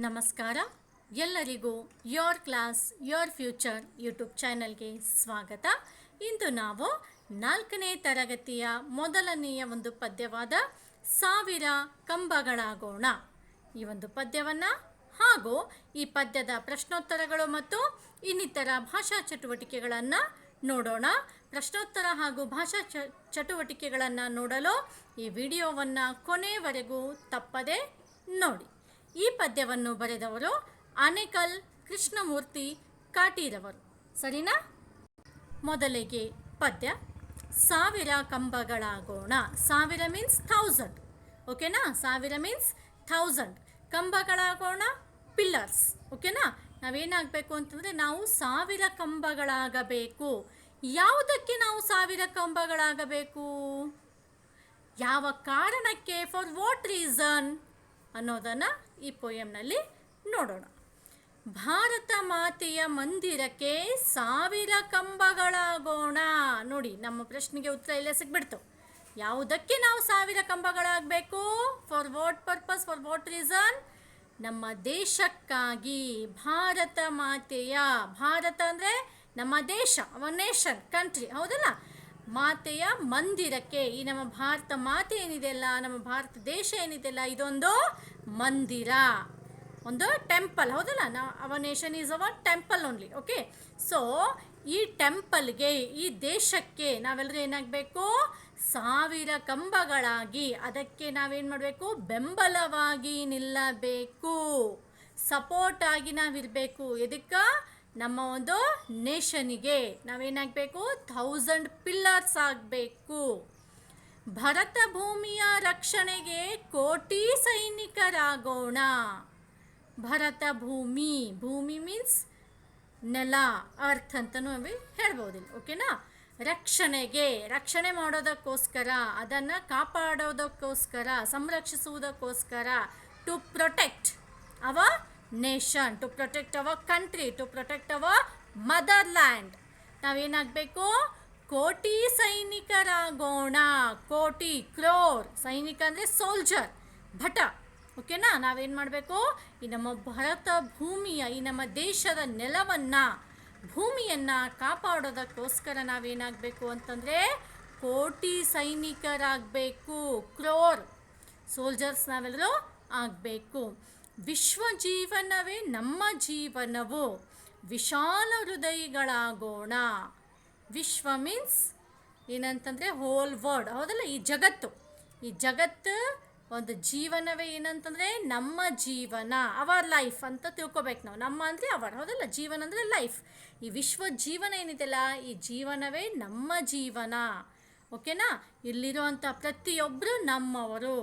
ನಮಸ್ಕಾರ ಎಲ್ಲರಿಗೂ your class your future YouTube ಚಾನಲ್ಗೆ ಸ್ವಾಗತ. ಇಂದು ನಾವು 4ನೇ ತರಗತಿಯ ಮೊದಲನೆಯ ಒಂದು ಪದ್ಯವಾದ ಸಾವಿರ ಕಂಬಗಳಾಗೋಣ ಈ ಒಂದು ಪದ್ಯವನ್ನು ಹಾಗೂ ಈ ಪದ್ಯದ ಪ್ರಶ್ನೋತ್ತರಗಳು ಮತ್ತು ಇನ್ನಿತರ ಭಾಷಾ ಚಟುವಟಿಕೆಗಳನ್ನು ನೋಡೋಣ. ಪ್ರಶ್ನೋತ್ತರ ಹಾಗೂ ಭಾಷಾ ಚಟುವಟಿಕೆಗಳನ್ನು ನೋಡಲು ಈ ವಿಡಿಯೋವನ್ನು ಕೊನೆಯವರೆಗೂ ತಪ್ಪದೆ ನೋಡಿ. ಈ ಪದ್ಯವನ್ನು ಬರೆದವರು ಆನೇಕಲ್ ಕೃಷ್ಣಮೂರ್ತಿ ಕಾಟೀರವರು. ಸರಿನಾ? ಮೊದಲಿಗೆ ಪದ್ಯ ಸಾವಿರ ಕಂಬಗಳಾಗೋಣ. ಸಾವಿರ ಮೀನ್ಸ್ 1000. ಓಕೆನಾ? ಸಾವಿರ ಮೀನ್ಸ್ 1000. ಕಂಬಗಳಾಗೋಣ ಪಿಲ್ಲರ್ಸ್. ಓಕೆನಾ? ನಾವೇನಾಗಬೇಕು ಅಂತಂದರೆ ನಾವು ಸಾವಿರ ಕಂಬಗಳಾಗಬೇಕು. ಯಾವುದಕ್ಕೆ ನಾವು ಸಾವಿರ ಕಂಬಗಳಾಗಬೇಕು? ಯಾವ ಕಾರಣಕ್ಕೆ? ಫಾರ್ ವಾಟ್ ರೀಸನ್ ಅನ್ನೋದನ್ನು ಈ ಪೋಯಮ್ನಲ್ಲಿ ನೋಡೋಣ. ಭಾರತ ಮಾತೆಯ ಮಂದಿರಕ್ಕೆ ಸಾವಿರ ಕಂಬಗಳಾಗೋಣ. ನೋಡಿ, ನಮ್ಮ ಪ್ರಶ್ನೆಗೆ ಉತ್ತರ ಇಲ್ಲೇ ಸಿಗ್ಬಿಡ್ತು. ಯಾವುದಕ್ಕೆ ನಾವು ಸಾವಿರ ಕಂಬಗಳಾಗಬೇಕು? For what purpose? For what reason? ನಮ್ಮ ದೇಶಕ್ಕಾಗಿ. ಭಾರತ ಮಾತೆಯ, ಭಾರತ ಅಂದರೆ ನಮ್ಮ ದೇಶ, ಅವರ್ ನೇಷನ್, ಕಂಟ್ರಿ, ಹೌದಲ್ಲ? ಮಾತೆಯ ಮಂದಿರಕ್ಕೆ, ಈ ನಮ್ಮ ಭಾರತ ಮಾತೆ ಏನಿದೆಯಲ್ಲ, ನಮ್ಮ ಭಾರತ ದೇಶ ಏನಿದೆಯಲ್ಲ, ಇದೊಂದು ಮಂದಿರ, ಒಂದು ಟೆಂಪಲ್, ಹೌದಲ್ಲ? Our nation is our temple only. Okay, so ಈ ಟೆಂಪಲ್ಗೆ, ಈ ದೇಶಕ್ಕೆ ನಾವೆಲ್ಲರೂ ಏನಾಗಬೇಕು? ಸಾವಿರ ಕಂಬಗಳಾಗಿ ಅದಕ್ಕೆ ನಾವೇನು ಮಾಡಬೇಕು? ಬೆಂಬಲವಾಗಿ ನಿಲ್ಲಬೇಕು, ಸಪೋರ್ಟ್ ಆಗಿ ನಾವಿರಬೇಕು. ಎದಕ್ಕೆ? ನಮ್ಮ ಒಂದು ನೇಷನಿಗೆ ನಾವೇನಾಗಬೇಕು? 1000 ಪಿಲ್ಲರ್ಸ್ ಆಗಬೇಕು. ಭರತ ಭೂಮಿಯ ರಕ್ಷಣೆಗೆ ಕೋಟಿ ಸೈನಿಕರಾಗೋಣ. ಭರತ ಭೂಮಿ, ಭೂಮಿ ಮೀನ್ಸ್ ನೆಲ, ಅರ್ಥ ಅಂತಲೂ ಹೇಳ್ಬೋದಿಲ್ಲ. ಓಕೆನಾ? ರಕ್ಷಣೆಗೆ, ರಕ್ಷಣೆ ಮಾಡೋದಕ್ಕೋಸ್ಕರ, ಅದನ್ನು ಕಾಪಾಡೋದಕ್ಕೋಸ್ಕರ, ಸಂರಕ್ಷಿಸುವುದಕ್ಕೋಸ್ಕರ, to protect our nation, to protect our country, to protect our motherland. ನಾವೇನಾಗಬೇಕು? ಕೋಟಿ ಸೈನಿಕರಾಗೋಣ. ಕೋಟಿ, ಕ್ರೋರ್, ಸೈನಿಕ ಅಂದರೆ ಸೋಲ್ಜರ್, ಭಟ. ಓಕೆನಾ? ನಾವೇನು ಮಾಡಬೇಕು? ಈ ನಮ್ಮ ಭಾರತ ಭೂಮಿಯ, ಈ ನಮ್ಮ ದೇಶದ ನೆಲವನ್ನು, ಭೂಮಿಯನ್ನು ಕಾಪಾಡೋದಕ್ಕೋಸ್ಕರ ನಾವೇನಾಗಬೇಕು ಅಂತಂದರೆ ಕೋಟಿ ಸೈನಿಕರಾಗಬೇಕು. ಕ್ರೋರ್ ಸೋಲ್ಜರ್ಸ್ ನಾವೆಲ್ಲರೂ ಆಗಬೇಕು. ವಿಶ್ವ ಜೀವನವೇ ನಮ್ಮ ಜೀವನವು, ವಿಶಾಲ ಹೃದಯಗಳಾಗೋಣ. ವಿಶ್ವ ಮೀನ್ಸ್ ಏನಂತಂದರೆ ಹೋಲ್ ವರ್ಲ್ಡ್, ಹೌದಲ್ಲ? ಈ ಜಗತ್ತು, ಈ ಜಗತ್ತು ಒಂದು ಜೀವನವೇ ಏನಂತಂದರೆ ನಮ್ಮ ಜೀವನ, ಅವರ್ ಲೈಫ್ ಅಂತ ತಿಳ್ಕೊಬೇಕು ನಾವು. ನಮ್ಮ ಅಂದರೆ ಅವರ್, ಹೌದಲ್ಲ? ಜೀವನ ಅಂದರೆ ಲೈಫ್. ಈ ವಿಶ್ವ ಜೀವನ ಏನಿದೆಯಲ್ಲ, ಈ ಜೀವನವೇ ನಮ್ಮ ಜೀವನ. ಓಕೆನಾ? ಇಲ್ಲಿರುವಂಥ ಪ್ರತಿಯೊಬ್ಬರು ನಮ್ಮವರು.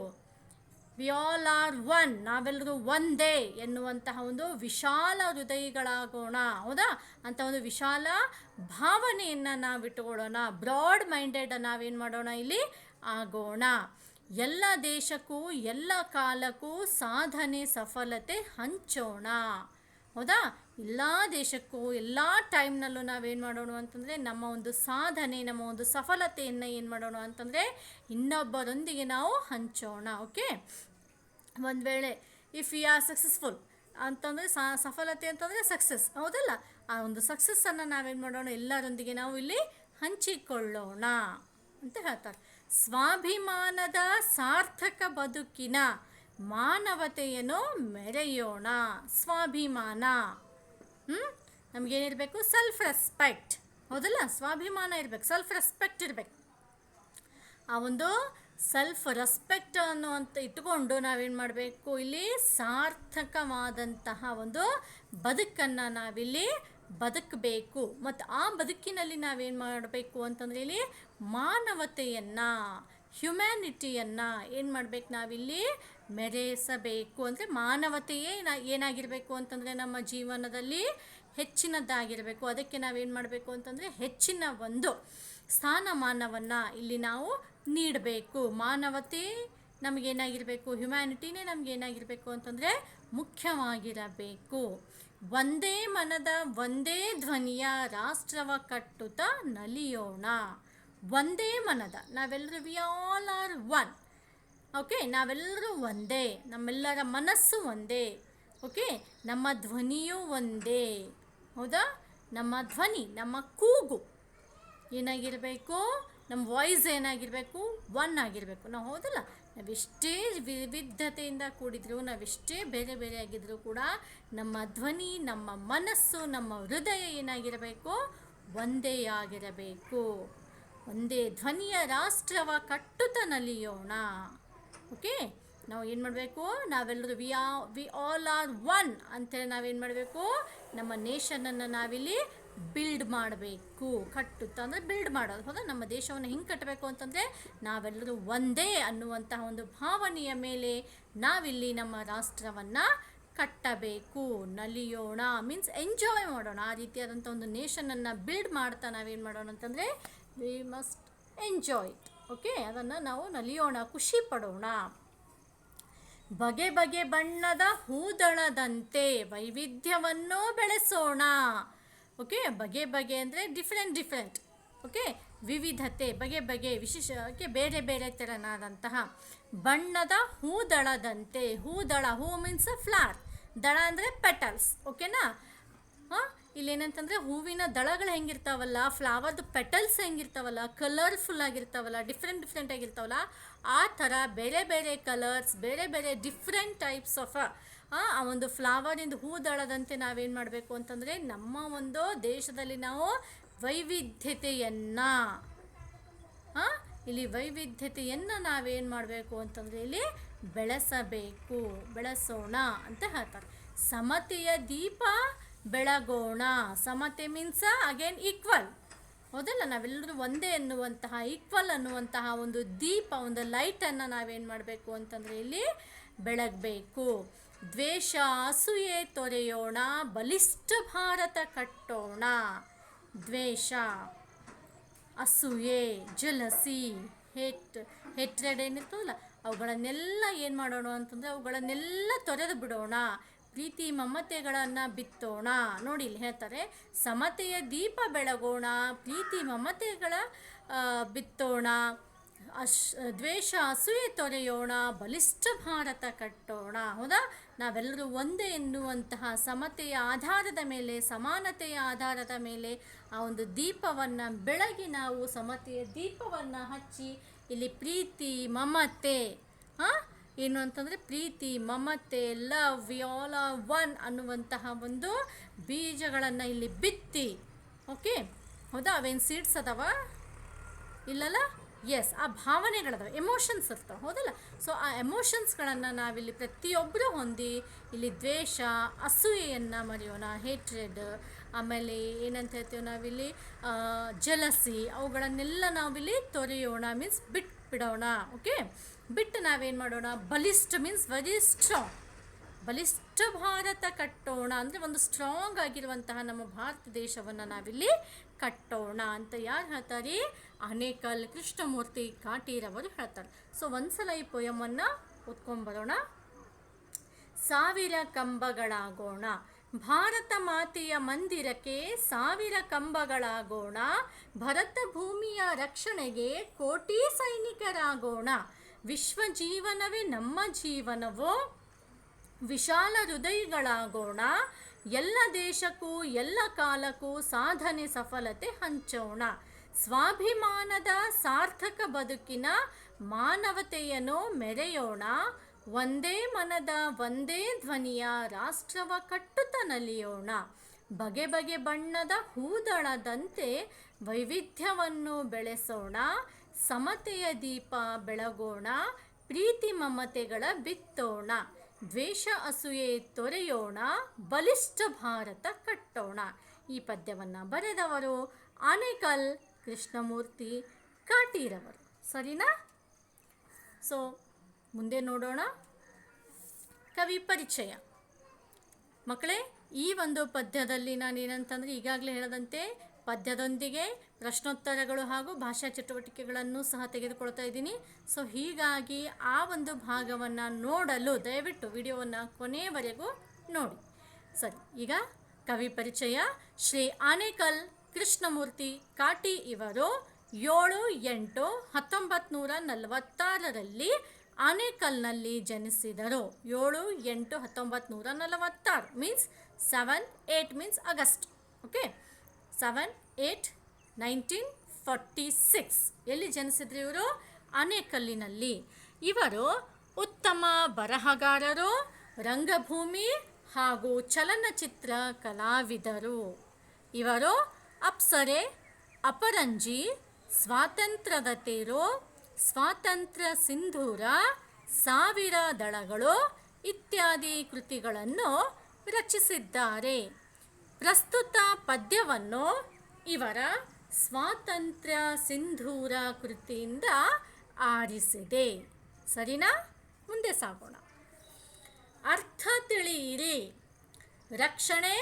ವಿ ಆಲ್ ಆರ್ ಒನ್, ನಾವೆಲ್ಲರೂ ಒಂದೇ ಎನ್ನುವಂತಹ ಒಂದು ವಿಶಾಲ ಹೃದಯಗಳಾಗೋಣ. ಹೌದಾ? ಅಂತ ಒಂದು ವಿಶಾಲ ಭಾವನೆಯನ್ನು ನಾವು ಇಟ್ಟುಕೊಳ್ಳೋಣ. ಬ್ರಾಡ್ ಮೈಂಡೆಡ್ ನಾವೇನು ಮಾಡೋಣ? ಇಲ್ಲಿ ಆಗೋಣ. ಎಲ್ಲ ದೇಶಕ್ಕೂ ಎಲ್ಲ ಕಾಲಕ್ಕೂ ಸಾಧನೆ ಸಫಲತೆ ಹಂಚೋಣ. ಹೌದಾ? ಎಲ್ಲ ದೇಶಕ್ಕೂ ಎಲ್ಲ ಟೈಮ್ನಲ್ಲೂ ನಾವೇನು ಮಾಡೋಣ ಅಂತಂದರೆ ನಮ್ಮ ಒಂದು ಸಾಧನೆ, ನಮ್ಮ ಒಂದು ಸಫಲತೆಯನ್ನು ಏನು ಮಾಡೋಣ ಅಂತಂದರೆ ಇನ್ನೊಬ್ಬರೊಂದಿಗೆ ನಾವು ಹಂಚೋಣ. ಓಕೆ, ಒಂದು ವೇಳೆ ಇಫ್ ಯು ಆರ್ ಸಕ್ಸಸ್ಫುಲ್ ಅಂತಂದರೆ ಸಫಲತೆ ಅಂತಂದರೆ ಸಕ್ಸಸ್, ಹೌದಲ್ಲ? ಆ ಒಂದು ಸಕ್ಸಸ್ಸನ್ನು ನಾವೇನು ಮಾಡೋಣ? ಎಲ್ಲರೊಂದಿಗೆ ನಾವು ಇಲ್ಲಿ ಹಂಚಿಕೊಳ್ಳೋಣ ಅಂತ ಹೇಳ್ತಾರೆ. ಸ್ವಾಭಿಮಾನದ ಸಾರ್ಥಕ ಬದುಕಿನ ಮಾನವತೆಯನ್ನು ಮೆರೆಯೋಣ. ಸ್ವಾಭಿಮಾನ, ನಮಗೇನಿರಬೇಕು? ಸೆಲ್ಫ್ ರೆಸ್ಪೆಕ್ಟ್, ಹೌದಲ್ಲ? ಸ್ವಾಭಿಮಾನ ಇರಬೇಕು, ಸೆಲ್ಫ್ ರೆಸ್ಪೆಕ್ಟ್ ಇರಬೇಕು. ಆ ಒಂದು ಸೆಲ್ಫ್ ರೆಸ್ಪೆಕ್ಟ್ ಅನ್ನುವಂಥ ಇಟ್ಕೊಂಡು ನಾವೇನು ಮಾಡಬೇಕು? ಇಲ್ಲಿ ಸಾರ್ಥಕವಾದಂತಹ ಒಂದು ಬದುಕನ್ನು ನಾವಿಲ್ಲಿ ಬದುಕಬೇಕು. ಮತ್ತು ಆ ಬದುಕಿನಲ್ಲಿ ನಾವೇನು ಮಾಡಬೇಕು ಅಂತಂದರೆ ಇಲ್ಲಿ ಮಾನವತೆಯನ್ನು, ಹ್ಯುಮ್ಯಾನಿಟಿಯನ್ನು ಏನು ಮಾಡಬೇಕು? ನಾವಿಲ್ಲಿ ಮೆರೆಸಬೇಕು. ಅಂದರೆ ಮಾನವತೆಯೇ ಏನಾಗಿರಬೇಕು ಅಂತಂದರೆ ನಮ್ಮ ಜೀವನದಲ್ಲಿ ಹೆಚ್ಚಿನದ್ದಾಗಿರಬೇಕು. ಅದಕ್ಕೆ ನಾವೇನು ಮಾಡಬೇಕು ಅಂತಂದರೆ ಹೆಚ್ಚಿನ ಒಂದು ಸ್ಥಾನಮಾನವನ್ನು ಇಲ್ಲಿ ನಾವು ನೀಡಬೇಕು. ಮಾನವತೆ ನಮಗೇನಾಗಿರಬೇಕು? ಹ್ಯುಮ್ಯಾನಿಟಿನೇ ನಮಗೇನಾಗಿರಬೇಕು ಅಂತಂದರೆ ಮುಖ್ಯವಾಗಿರಬೇಕು. ಒಂದೇ ಮನದ ಒಂದೇ ಧ್ವನಿಯ ರಾಷ್ಟ್ರವ ಕಟ್ಟುತ್ತಾ ನಲಿಯೋಣ. ಒಂದೇ ಮನದ, ನಾವೆಲ್ಲರೂ we all are one. Okay, ನಾವೆಲ್ಲರೂ ಒಂದೇ, ನಮ್ಮೆಲ್ಲರ ಮನಸ್ಸು ಒಂದೇ, ಓಕೆ, ನಮ್ಮ ಧ್ವನಿಯೂ ಒಂದೇ. ಹೌದಾ? ನಮ್ಮ ಧ್ವನಿ, ನಮ್ಮ ಕೂಗು ಏನಾಗಿರಬೇಕು, ನಮ್ಮ ವಾಯ್ಸ್ ಏನಾಗಿರಬೇಕು, ಒನ್ ಆಗಿರಬೇಕು. ನಾವು ಹೌದಲ್ಲ, ನಾವೆಷ್ಟೇ ವಿವಿಧತೆಯಿಂದ ಕೂಡಿದ್ರು, ನಾವೆಷ್ಟೇ ಬೇರೆ ಬೇರೆ ಆಗಿದ್ರೂ ಕೂಡ ನಮ್ಮ ಧ್ವನಿ, ನಮ್ಮ ಮನಸ್ಸು, ನಮ್ಮ ಹೃದಯ ಏನಾಗಿರಬೇಕು, ಒಂದೇ ಆಗಿರಬೇಕು. ಒಂದೇ ಧ್ವನಿಯ ರಾಷ್ಟ್ರವ ಕಟ್ಟುತ್ತ ನಲಿಯೋಣ. ಓಕೆ, ನಾವು ಏನು ಮಾಡಬೇಕು, ನಾವೆಲ್ಲರೂ ವಿ ಆಲ್ ಆರ್ ಒನ್ ಅಂತೇಳಿ ನಾವೇನು ಮಾಡಬೇಕು, ನಮ್ಮ ನೇಷನನ್ನು ನಾವಿಲ್ಲಿ ಬಿಲ್ಡ್ ಮಾಡಬೇಕು. ಕಟ್ಟುತ್ತಾ ಅಂದರೆ ಬಿಲ್ಡ್ ಮಾಡೋದು. ಹೌದಾ? ನಮ್ಮ ದೇಶವನ್ನು ಹೆಂಗೆ ಕಟ್ಟಬೇಕು ಅಂತಂದರೆ ನಾವೆಲ್ಲರೂ ಒಂದೇ ಅನ್ನುವಂತಹ ಒಂದು ಭಾವನೆಯ ಮೇಲೆ ನಾವಿಲ್ಲಿ ನಮ್ಮ ರಾಷ್ಟ್ರವನ್ನು ಕಟ್ಟಬೇಕು. ನಲಿಯೋಣ ಮೀನ್ಸ್ ಎಂಜಾಯ್ ಮಾಡೋಣ. ಆ ರೀತಿಯಾದಂಥ ಒಂದು ನೇಷನನ್ನು ಬಿಲ್ಡ್ ಮಾಡ್ತಾ ನಾವೇನು ಮಾಡೋಣ ಅಂತಂದರೆ we must enjoy it. Okay, ಅದನ್ನು ನಾವು ನಲಿಯೋಣ, ಖುಷಿ ಪಡೋಣ. ಬಗೆ ಬಗೆ ಬಣ್ಣದ ಹೂದಳದಂತೆ ವೈವಿಧ್ಯವನ್ನು ಬೆಳೆಸೋಣ. ಓಕೆ, ಬಗೆ ಬಗೆ ಅಂದರೆ ಡಿಫ್ರೆಂಟ್. ಓಕೆ, ವಿವಿಧತೆ, ಬಗೆ ಬಗೆ, ವಿಶೇಷ, ಓಕೆ, ಬೇರೆ ಬೇರೆ ತೆರನಾದಂತಹ ಬಣ್ಣದ ಹೂದಳದಂತೆ. ಹೂದಳ, ಹೂ ಮೀನ್ಸ್ ಫ್ಲವರ್, ದಳ ಅಂದರೆ ಪೆಟಲ್ಸ್. ಓಕೆನಾ? ಹಾಂ, ಇಲ್ಲೇನಂತಂದರೆ ಹೂವಿನ ದಳಗಳು ಹೆಂಗಿರ್ತಾವಲ್ಲ, ಫ್ಲವರ್ದು ಪೆಟಲ್ಸ್ ಹೆಂಗಿರ್ತಾವಲ್ಲ, ಕಲರ್ಫುಲ್ ಆಗಿರ್ತಾವಲ್ಲ, ಡಿಫ್ರೆಂಟ್ ಆಗಿರ್ತಾವಲ್ಲ, ಆ ಥರ ಬೇರೆ ಬೇರೆ ಕಲರ್ಸ್, ಬೇರೆ ಬೇರೆ ಡಿಫ್ರೆಂಟ್ ಟೈಪ್ಸ್ ಆಫ್ ಆ ಒಂದು ಫ್ಲವರಿಂದ ಹೂದಳದಂತೆ ನಾವೇನು ಮಾಡಬೇಕು ಅಂತಂದರೆ ನಮ್ಮ ಒಂದು ದೇಶದಲ್ಲಿ ನಾವು ವೈವಿಧ್ಯತೆಯನ್ನು ಇಲ್ಲಿ ವೈವಿಧ್ಯತೆಯನ್ನು ನಾವೇನು ಮಾಡಬೇಕು ಅಂತಂದರೆ ಇಲ್ಲಿ ಬೆಳೆಸೋಣ ಅಂತ ಹೇಳ್ತಾರೆ. ಸಮತೆಯ ದೀಪ ಬೆಳಗೋಣ. ಸಮತೆ ಮೀನ್ಸ್ ಅಗೇನ್ ಈಕ್ವಲ್. ಹೌದಲ್ಲ, ನಾವೆಲ್ಲರೂ ಒಂದೇ ಅನ್ನುವಂತಹ, ಈಕ್ವಲ್ ಅನ್ನುವಂತಹ ಒಂದು ದೀಪ, ಒಂದು ಲೈಟನ್ನು ನಾವೇನು ಮಾಡಬೇಕು ಅಂತಂದರೆ ಇಲ್ಲಿ ಬೆಳಗಬೇಕು. ದ್ವೇಷ ಅಸೂಯೆ ತೊರೆಯೋಣ, ಬಲಿಷ್ಠ ಭಾರತ ಕಟ್ಟೋಣ. ದ್ವೇಷ, ಅಸೂಯೆ, ಜಲಸಿ, ಹೆಟ್ರೆಡ್ ಏನಿರ್ತವಲ್ಲ ಅವುಗಳನ್ನೆಲ್ಲ ಏನು ಮಾಡೋಣ ಅಂತಂದರೆ ಅವುಗಳನ್ನೆಲ್ಲ ತೊರೆದು ಬಿಡೋಣ. ಪ್ರೀತಿ ಮಮತೆಗಳನ್ನು ಬಿತ್ತೋಣ. ನೋಡಿ ಇಲ್ಲಿ ಹೇಳ್ತಾರೆ, ಸಮತೆಯ ದೀಪ ಬೆಳಗೋಣ, ಪ್ರೀತಿ ಮಮತೆಗಳ ಬಿತ್ತೋಣ, ದ್ವೇಷ ಅಸೂಯೆ ತೊರೆಯೋಣ, ಬಲಿಷ್ಠ ಭಾರತ ಕಟ್ಟೋಣ. ಹೌದಾ? ನಾವೆಲ್ಲರೂ ಒಂದೇ ಎನ್ನುವಂತಹ ಸಮತೆಯ ಆಧಾರದ ಮೇಲೆ, ಸಮಾನತೆಯ ಆಧಾರದ ಮೇಲೆ ಆ ಒಂದು ದೀಪವನ್ನು ಬೆಳಗಿ ನಾವು ಸಮತೆಯ ದೀಪವನ್ನು ಹಚ್ಚಿ ಇಲ್ಲಿ ಪ್ರೀತಿ ಮಮತೆ, ಏನು ಅಂತಂದರೆ ಪ್ರೀತಿ ಮಮತೆ, love, we all are one ಅನ್ನುವಂತಹ ಒಂದು ಬೀಜಗಳನ್ನು ಇಲ್ಲಿ ಬಿತ್ತಿ. ಓಕೆ, ಹೌದಾ? ಅವೇನು ಸೀಡ್ಸ್ ಅದಾವ? ಇಲ್ಲಲ್ಲ? ಎಸ್, ಆ ಭಾವನೆಗಳದಾವೆ, ಎಮೋಷನ್ಸ್ ಇರ್ತಾವೆ. ಹೌದಲ್ಲ? ಸೊ ಆ ಎಮೋಷನ್ಸ್ಗಳನ್ನು ನಾವಿಲ್ಲಿ ಪ್ರತಿಯೊಬ್ಬರು ಹೊಂದಿ ಇಲ್ಲಿ ದ್ವೇಷ ಅಸೂಯೆಯನ್ನು ಮರೆಯೋಣ. ಹೇಟ್ರೆಡ್, ಆಮೇಲೆ ಏನಂತ ಹೇಳ್ತೀವಿ ನಾವಿಲ್ಲಿ ಜಲಸಿ, ಅವುಗಳನ್ನೆಲ್ಲ ನಾವಿಲ್ಲಿ ತೊರೆಯೋಣ, ಮೀನ್ಸ್ ಬಿಡೋಣ. ಓಕೆ, ಬಿಟ್ಟು ನಾವೇನು ಮಾಡೋಣ, ಬಲಿಷ್ಠ ಮೀನ್ಸ್ ವೆರಿ ಸ್ಟ್ರಾಂಗ್, ಬಲಿಷ್ಠ ಭಾರತ ಕಟ್ಟೋಣ ಅಂದರೆ ಒಂದು ಸ್ಟ್ರಾಂಗ್ ಆಗಿರುವಂತಹ ನಮ್ಮ ಭಾರತ ದೇಶವನ್ನು ನಾವಿಲ್ಲಿ ಕಟ್ಟೋಣ ಅಂತ ಯಾರು ಹೇಳ್ತಾರೆ? ಆನೇಕಲ್ ಕೃಷ್ಣಮೂರ್ತಿ ಕಾಟೀರವರು ಹೇಳ್ತಾರೆ. ಸೊ ಒಂದ್ಸಲ ಈ ಪೊಯಮನ್ನು ಓದ್ಕೊಂಬರೋಣ. ಸಾವಿರ ಕಂಬಗಳಾಗೋಣ, ಭಾರತ ಮಾತೆಯ ಮಂದಿರಕ್ಕೆ ಸಾವಿರ ಕಂಬಗಳಾಗೋಣ, ಭರತ ಭೂಮಿಯ ರಕ್ಷಣೆಗೆ ಕೋಟಿ ಸೈನಿಕರಾಗೋಣ, ವಿಶ್ವ ಜೀವನವೇ ನಮ್ಮ ಜೀವನವೋ, ವಿಶಾಲ ಹೃದಯಗಳಾಗೋಣ, ಎಲ್ಲ ದೇಶಕ್ಕೂ ಎಲ್ಲ ಕಾಲಕ್ಕೂ ಸಾಧನೆ ಸಫಲತೆ ಹಂಚೋಣ, ಸ್ವಾಭಿಮಾನದ ಸಾರ್ಥಕ ಬದುಕಿನ ಮಾನವತೆಯನ್ನು ಮೆರೆಯೋಣ, ಒಂದೇ ಮನದ ಒಂದೇ ಧ್ವನಿಯ ರಾಷ್ಟ್ರವ ಕಟ್ಟುತ್ತ ನಲಿಯೋಣ, ಬಗೆ ಬಗೆ ಬಣ್ಣದ ಹೂದಳದಂತೆ ವೈವಿಧ್ಯವನ್ನು ಬೆಳೆಸೋಣ, ಸಮತೆಯ ದೀಪ ಬೆಳಗೋಣ, ಪ್ರೀತಿ ಮಮತೆಗಳ ಬಿತ್ತೋಣ, ದ್ವೇಷ ಅಸೂಯೆ ತೊರೆಯೋಣ, ಬಲಿಷ್ಠ ಭಾರತ ಕಟ್ಟೋಣ. ಈ ಪದ್ಯವನ್ನು ಬರೆದವರು ಆನೇಕಲ್ ಕೃಷ್ಣಮೂರ್ತಿ ಕಾಟೀರವರು. ಸರಿನಾ? ಸೊ ಮುಂದೆ ನೋಡೋಣ ಕವಿ ಪರಿಚಯ. ಮಕ್ಕಳೇ, ಈ ಒಂದು ಪದ್ಯದಲ್ಲಿ ನಾನೇನಂತಂದರೆ ಈಗಾಗಲೇ ಹೇಳದಂತೆ ಪದ್ಯದೊಂದಿಗೆ ಪ್ರಶ್ನೋತ್ತರಗಳು ಹಾಗೂ ಭಾಷಾ ಚಟುವಟಿಕೆಗಳನ್ನು ಸಹ ತೆಗೆದುಕೊಳ್ತಾ ಇದ್ದೀನಿ. ಸೊ ಹೀಗಾಗಿ ಆ ಒಂದು ಭಾಗವನ್ನು ನೋಡಲು ದಯವಿಟ್ಟು ವಿಡಿಯೋವನ್ನು ಕೊನೆಯವರೆಗೂ ನೋಡಿ. ಸರಿ, ಈಗ ಕವಿ ಪರಿಚಯ. ಶ್ರೀ ಆನೇಕಲ್ ಕೃಷ್ಣಮೂರ್ತಿ ಕಾಟಿ ಇವರು 7/8/1946 ಆನೇಕಲ್ನಲ್ಲಿ ಜನಿಸಿದರು. 7-8-1946 ಮೀನ್ಸ್ 7-8 ಮೀನ್ಸ್ ಆಗಸ್ಟ್. ಓಕೆ, 7-8-1946 ಎಲ್ಲಿ ಜನಿಸಿದ್ರು ಇವರು? ಆನೇಕಲ್ಲಿನಲ್ಲಿ. ಇವರು ಉತ್ತಮ ಬರಹಗಾರರು, ರಂಗಭೂಮಿ ಹಾಗೂ ಚಲನಚಿತ್ರ ಕಲಾವಿದರು. ಇವರು ಅಪ್ಸರೆ, ಅಪರಂಜಿ, ಸ್ವಾತಂತ್ರ್ಯದ ತೇರು, ಸ್ವಾತಂತ್ರ್ಯ ಸಿಂಧೂರ, ಸಾವಿರ ದಳಗಳು ಇತ್ಯಾದಿ ಕೃತಿಗಳನ್ನು ರಚಿಸಿದ್ದಾರೆ. ಪ್ರಸ್ತುತ ಪದ್ಯವನ್ನು ಇವರ ಸ್ವಾತಂತ್ರ್ಯ ಸಿಂಧೂರ ಕೃತಿಯಿಂದ ಆರಿಸಿದೆ. ಸರಿನಾ? ಮುಂದೆ ಸಾಗೋಣ. ಅರ್ಥ ತಿಳಿಯಿರಿ. ರಕ್ಷಣೆ,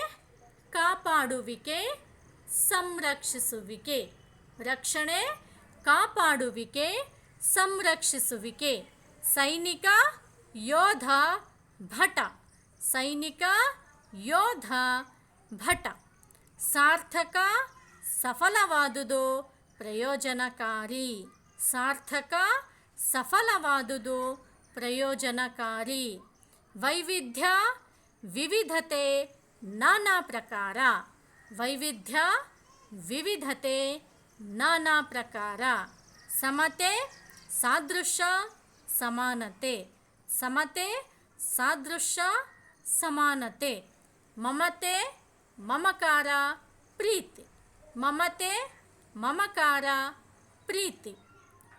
ಕಾಪಾಡುವಿಕೆ, ಸಂರಕ್ಷಿಸುವಿಕೆ. ರಕ್ಷಣೆ, ಕಾಪಾಡುವಿಕೆ, ಸಂರಕ್ಷಿಸುವಿಕೆ. ಸೈನಿಕ, ಯೋಧ, ಭಟ. ಸೈನಿಕ, ಯೋಧ, ಭಟ. ಸಾರ್ಥಕ, ಸಫಲವಾದುದು, ಪ್ರಯೋಜನಕಾರಿ. ಸಾರ್ಥಕ, ಸಫಲವಾದುದು, ಪ್ರಯೋಜನಕಾರಿ. ವೈವಿಧ್ಯ, ವಿವಿಧತೆ, ನಾನಾ ಪ್ರಕಾರ. ವೈವಿಧ್ಯ, ವಿವಿಧತೆ, ನಾನಾ ಪ್ರಕಾರ. ಸಮತೆ, ಸಾದೃಶ್ಯ, ಸಮಾನತೆ. ಸಮತೆ, ಸಾದೃಶ್ಯ, ಸಮಾನತೆ. ಮಮತೆ, ಮಮಕಾರ, ಪ್ರೀತಿ. ಮಮತೆ, ಮಮಕಾರ, ಪ್ರೀತಿ.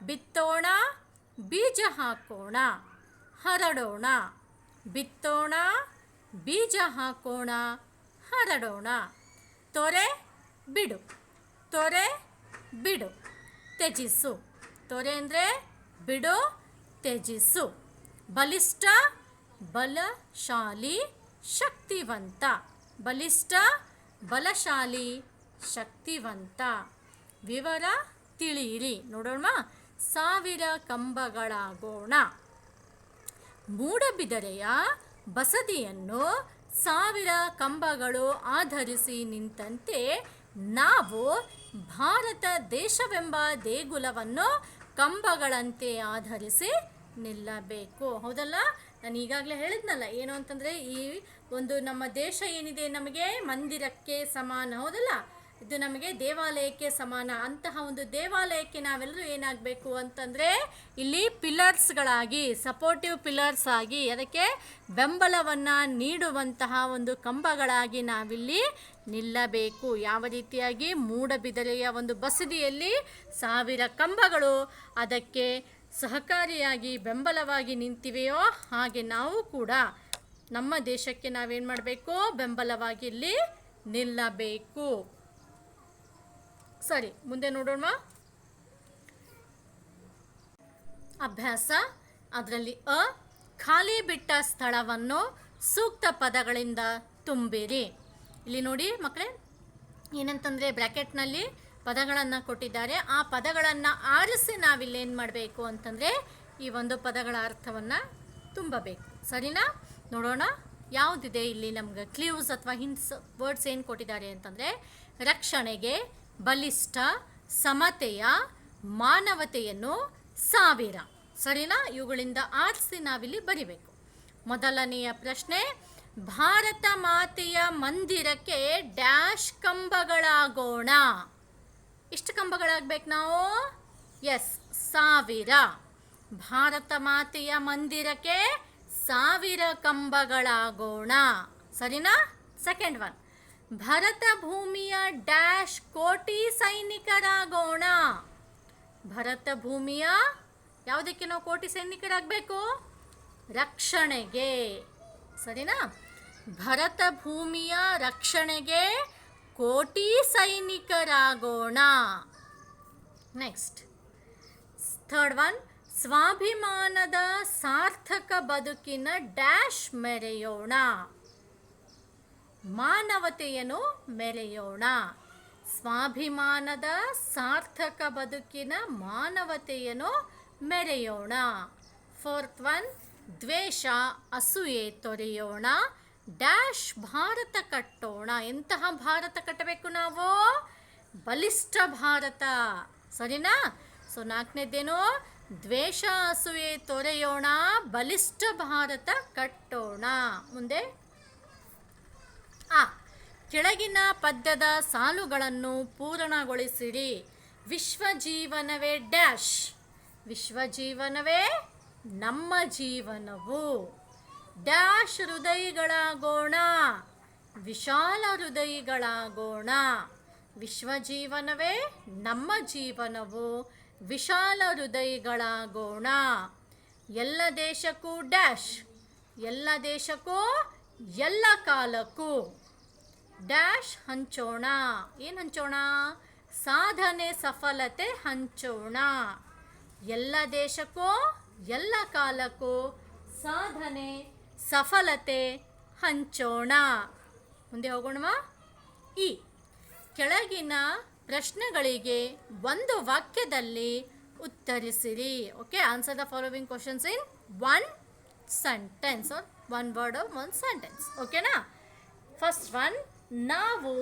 ಬಿತ್ತೋಣ, ಬೀಜ ಹಾಕೋಣ, ಹರಡೋಣ. ಬಿತ್ತೋಣ, ಬೀಜ ಹಾಕೋಣ, ಹರಡೋಣ. ತೊರೆ, ಬಿಡು. ತೊರೆ, ಬಿಡು, ತ್ಯಜಿಸು. ತೊರೆ ಅಂದರೆ ಬಿಡು, ತ್ಯಜಿಸು. ಬಲಿಷ್ಠ, ಬಲಶಾಲಿ, ಶಕ್ತಿವಂತ. ಬಲಿಷ್ಠ, ಬಲಶಾಲಿ, ಶಕ್ತಿವಂತ. ವಿವರ ತಿಳಿಯಿರಿ. ನೋಡೋಣ. ಸಾವಿರ ಕಂಬಗಳಾಗೋಣ. ಮೂಡಬಿದರೆಯ ಬಸದಿಯನ್ನು ಸಾವಿರ ಕಂಬಗಳು ಆಧರಿಸಿ ನಿಂತಂತೆ ನಾವು ಭಾರತ ದೇಶವೆಂಬ ದೇಗುಲವನ್ನು ಕಂಬಗಳಂತೆ ಆಧರಿಸಿ ನಿಲ್ಲಬೇಕು. ಹೌದಲ್ಲ? ನಾನು ಈಗಾಗಲೇ ಹೇಳಿದ್ನಲ್ಲ, ಏನು ಅಂತಂದರೆ ಈ ಒಂದು ನಮ್ಮ ದೇಶ ಏನಿದೆ ನಮಗೆ ಮಂದಿರಕ್ಕೆ ಸಮಾನ. ಹೌದಲ್ಲ? ಇದು ನಮಗೆ ದೇವಾಲಯಕ್ಕೆ ಸಮಾನ. ಅಂತಹ ಒಂದು ದೇವಾಲಯಕ್ಕೆ ನಾವೆಲ್ಲರೂ ಏನಾಗಬೇಕು ಅಂತಂದರೆ ಇಲ್ಲಿ ಪಿಲ್ಲರ್ಸ್ಗಳಾಗಿ, ಸಪೋರ್ಟಿವ್ ಪಿಲ್ಲರ್ಸ್ ಆಗಿ, ಅದಕ್ಕೆ ಬೆಂಬಲವನ್ನು ನೀಡುವಂತಹ ಒಂದು ಕಂಬಗಳಾಗಿ ನಾವಿಲ್ಲಿ ನಿಲ್ಲಬೇಕು. ಯಾವ ರೀತಿಯಾಗಿ ಮೂಡಬಿದರೆಯ ಒಂದು ಬಸದಿಯಲ್ಲಿ ಸಾವಿರ ಕಂಬಗಳು ಅದಕ್ಕೆ ಸಹಕಾರಿಯಾಗಿ ಬೆಂಬಲವಾಗಿ ನಿಂತಿವೆಯೋ ಹಾಗೆ ನಾವು ಕೂಡ ನಮ್ಮ ದೇಶಕ್ಕೆ ನಾವೇನು ಮಾಡಬೇಕು? ಬೆಂಬಲವಾಗಿ ಇಲ್ಲಿ ನಿಲ್ಲಬೇಕು. ಸರಿ, ಮುಂದೆ ನೋಡೋಣ. ಅಭ್ಯಾಸ. ಅದರಲ್ಲಿ ಖಾಲಿ ಬಿಟ್ಟ ಸ್ಥಳವನ್ನು ಸೂಕ್ತ ಪದಗಳಿಂದ ತುಂಬಿರಿ. ಇಲ್ಲಿ ನೋಡಿ ಮಕ್ಕಳೇ, ಏನಂತಂದರೆ ಬ್ರ್ಯಾಕೆಟ್ನಲ್ಲಿ ಪದಗಳನ್ನು ಕೊಟ್ಟಿದ್ದಾರೆ. ಆ ಪದಗಳನ್ನು ಆರಿಸಿ ನಾವಿಲ್ಲೇನು ಮಾಡಬೇಕು ಅಂತಂದರೆ ಈ ಒಂದು ಪದಗಳ ಅರ್ಥವನ್ನು ತುಂಬಬೇಕು. ಸರಿನಾ? ನೋಡೋಣ ಯಾವುದಿದೆ ಇಲ್ಲಿ. ನಮ್ಗೆ ಕ್ಲೂಸ್ ಅಥವಾ ಹಿಂಟ್ಸ್ ವರ್ಡ್ಸ್ ಏನು ಕೊಟ್ಟಿದ್ದಾರೆ ಅಂತಂದರೆ ರಕ್ಷಣೆಗೆ, ಬಲಿಷ್ಠ, ಸಮತೆಯ, ಮಾನವತೆಯನ್ನು, ಸಾವಿರ. ಸರಿನಾ? ಇವುಗಳಿಂದ ಆರಿಸಿ ನಾವಿಲ್ಲಿ ಬರಿಬೇಕು. ಮೊದಲನೆಯ ಪ್ರಶ್ನೆ, ಭಾರತ ಮಾತೆಯ ಮಂದಿರಕ್ಕೆ ಡ್ಯಾಶ್ ಕಂಬಗಳಾಗೋಣ. ಎಷ್ಟು ಕಂಬಗಳಾಗಬೇಕು ನಾವು? ಎಸ್, ಸಾವಿರ. ಭಾರತ ಮಾತೆಯ ಮಂದಿರಕ್ಕೆ ಸಾವಿರ ಕಂಬಗಳಾಗೋಣ. ಸರಿನಾ? ಸೆಕೆಂಡ್ ಒನ್, ಭರತ ಭೂಮಿಯ ಡ್ಯಾಶ್ ಕೋಟಿ ಸೈನಿಕರಾಗೋಣ. ಭರತ ಭೂಮಿಯ ಯಾವುದಕ್ಕೆ ನಾವು ಕೋಟಿ ಸೈನಿಕರಾಗಬೇಕು? ರಕ್ಷಣೆಗೆ. ಸರಿನಾ? ಭರತ ಭೂಮಿಯ ರಕ್ಷಣೆಗೆ ಕೋಟಿ ಸೈನಿಕರಾಗೋಣ. ನೆಕ್ಸ್ಟ್ ಥರ್ಡ್ ಒನ್, ಸ್ವಾಭಿಮಾನದ ಸಾರ್ಥಕ ಬದುಕಿನ ಡ್ಯಾಶ್ ಮೆರೆಯೋಣ. ಮಾನವತೆಯನ್ನು ಮೆರೆಯೋಣ. ಸ್ವಾಭಿಮಾನದ ಸಾರ್ಥಕ ಬದುಕಿನ ಮಾನವತೆಯನ್ನು ಮೆರೆಯೋಣ. ಫೋರ್ತ್ ಒನ್, ದ್ವೇಷ, ಅಸೂಯೆ ತೊರೆಯೋಣ. ಡ್ಯಾಶ್ ಭಾರತ ಕಟ್ಟೋಣ. ಎಂತಹ ಭಾರತ ಕಟ್ಟಬೇಕು ನಾವು? ಬಲಿಷ್ಠ ಭಾರತ. ಸರಿನಾ? ಸೊ ನಾಲ್ಕನೇದೇನು? ದ್ವೇಷ ಅಸೂಯೆ ತೊರೆಯೋಣ, ಬಲಿಷ್ಠ ಭಾರತ ಕಟ್ಟೋಣ. ಮುಂದೆ ಆ ಕೆಳಗಿನ ಪದ್ಯದ ಸಾಲುಗಳನ್ನು ಪೂರ್ಣಗೊಳಿಸಿರಿ. ವಿಶ್ವಜೀವನವೇ ಡ್ಯಾಶ್. ವಿಶ್ವಜೀವನವೇ ನಮ್ಮ ಜೀವನವು. ಡ್ಯಾಶ್ ಹೃದಯಗಳಾಗೋಣ, ವಿಶಾಲ ಹೃದಯಗಳಾಗೋಣ. ವಿಶ್ವಜೀವನವೇ ನಮ್ಮ ಜೀವನವು, ವಿಶಾಲ ಹೃದಯಗಳಾಗೋಣ. ಎಲ್ಲ ದೇಶಕ್ಕೂ ಡ್ಯಾಶ್. ಎಲ್ಲ ದೇಶಕ್ಕೂ ಎಲ್ಲ ಕಾಲಕ್ಕೂ ಡ್ಯಾಶ್ ಹಂಚೋಣ. ಏನು ಹಂಚೋಣ? ಸಾಧನೆ ಸಫಲತೆ ಹಂಚೋಣ. ಎಲ್ಲ ದೇಶಕ್ಕೂ ಎಲ್ಲ ಕಾಲಕ್ಕೂ ಸಾಧನೆ ಸಫಲತೆ ಹಂಚೋಣ. ಮುಂದೆ ಹೋಗೋಣವಾ? ಈ ಕೆಳಗಿನ ಪ್ರಶ್ನೆಗಳಿಗೆ ಒಂದು ವಾಕ್ಯದಲ್ಲಿ ಉತ್ತರಿಸಿರಿ. Okay, answer the following questions in one sentence or one word or one sentence. ಓಕೆನಾ? ಫಸ್ಟ್ ಒನ್, ನಾವು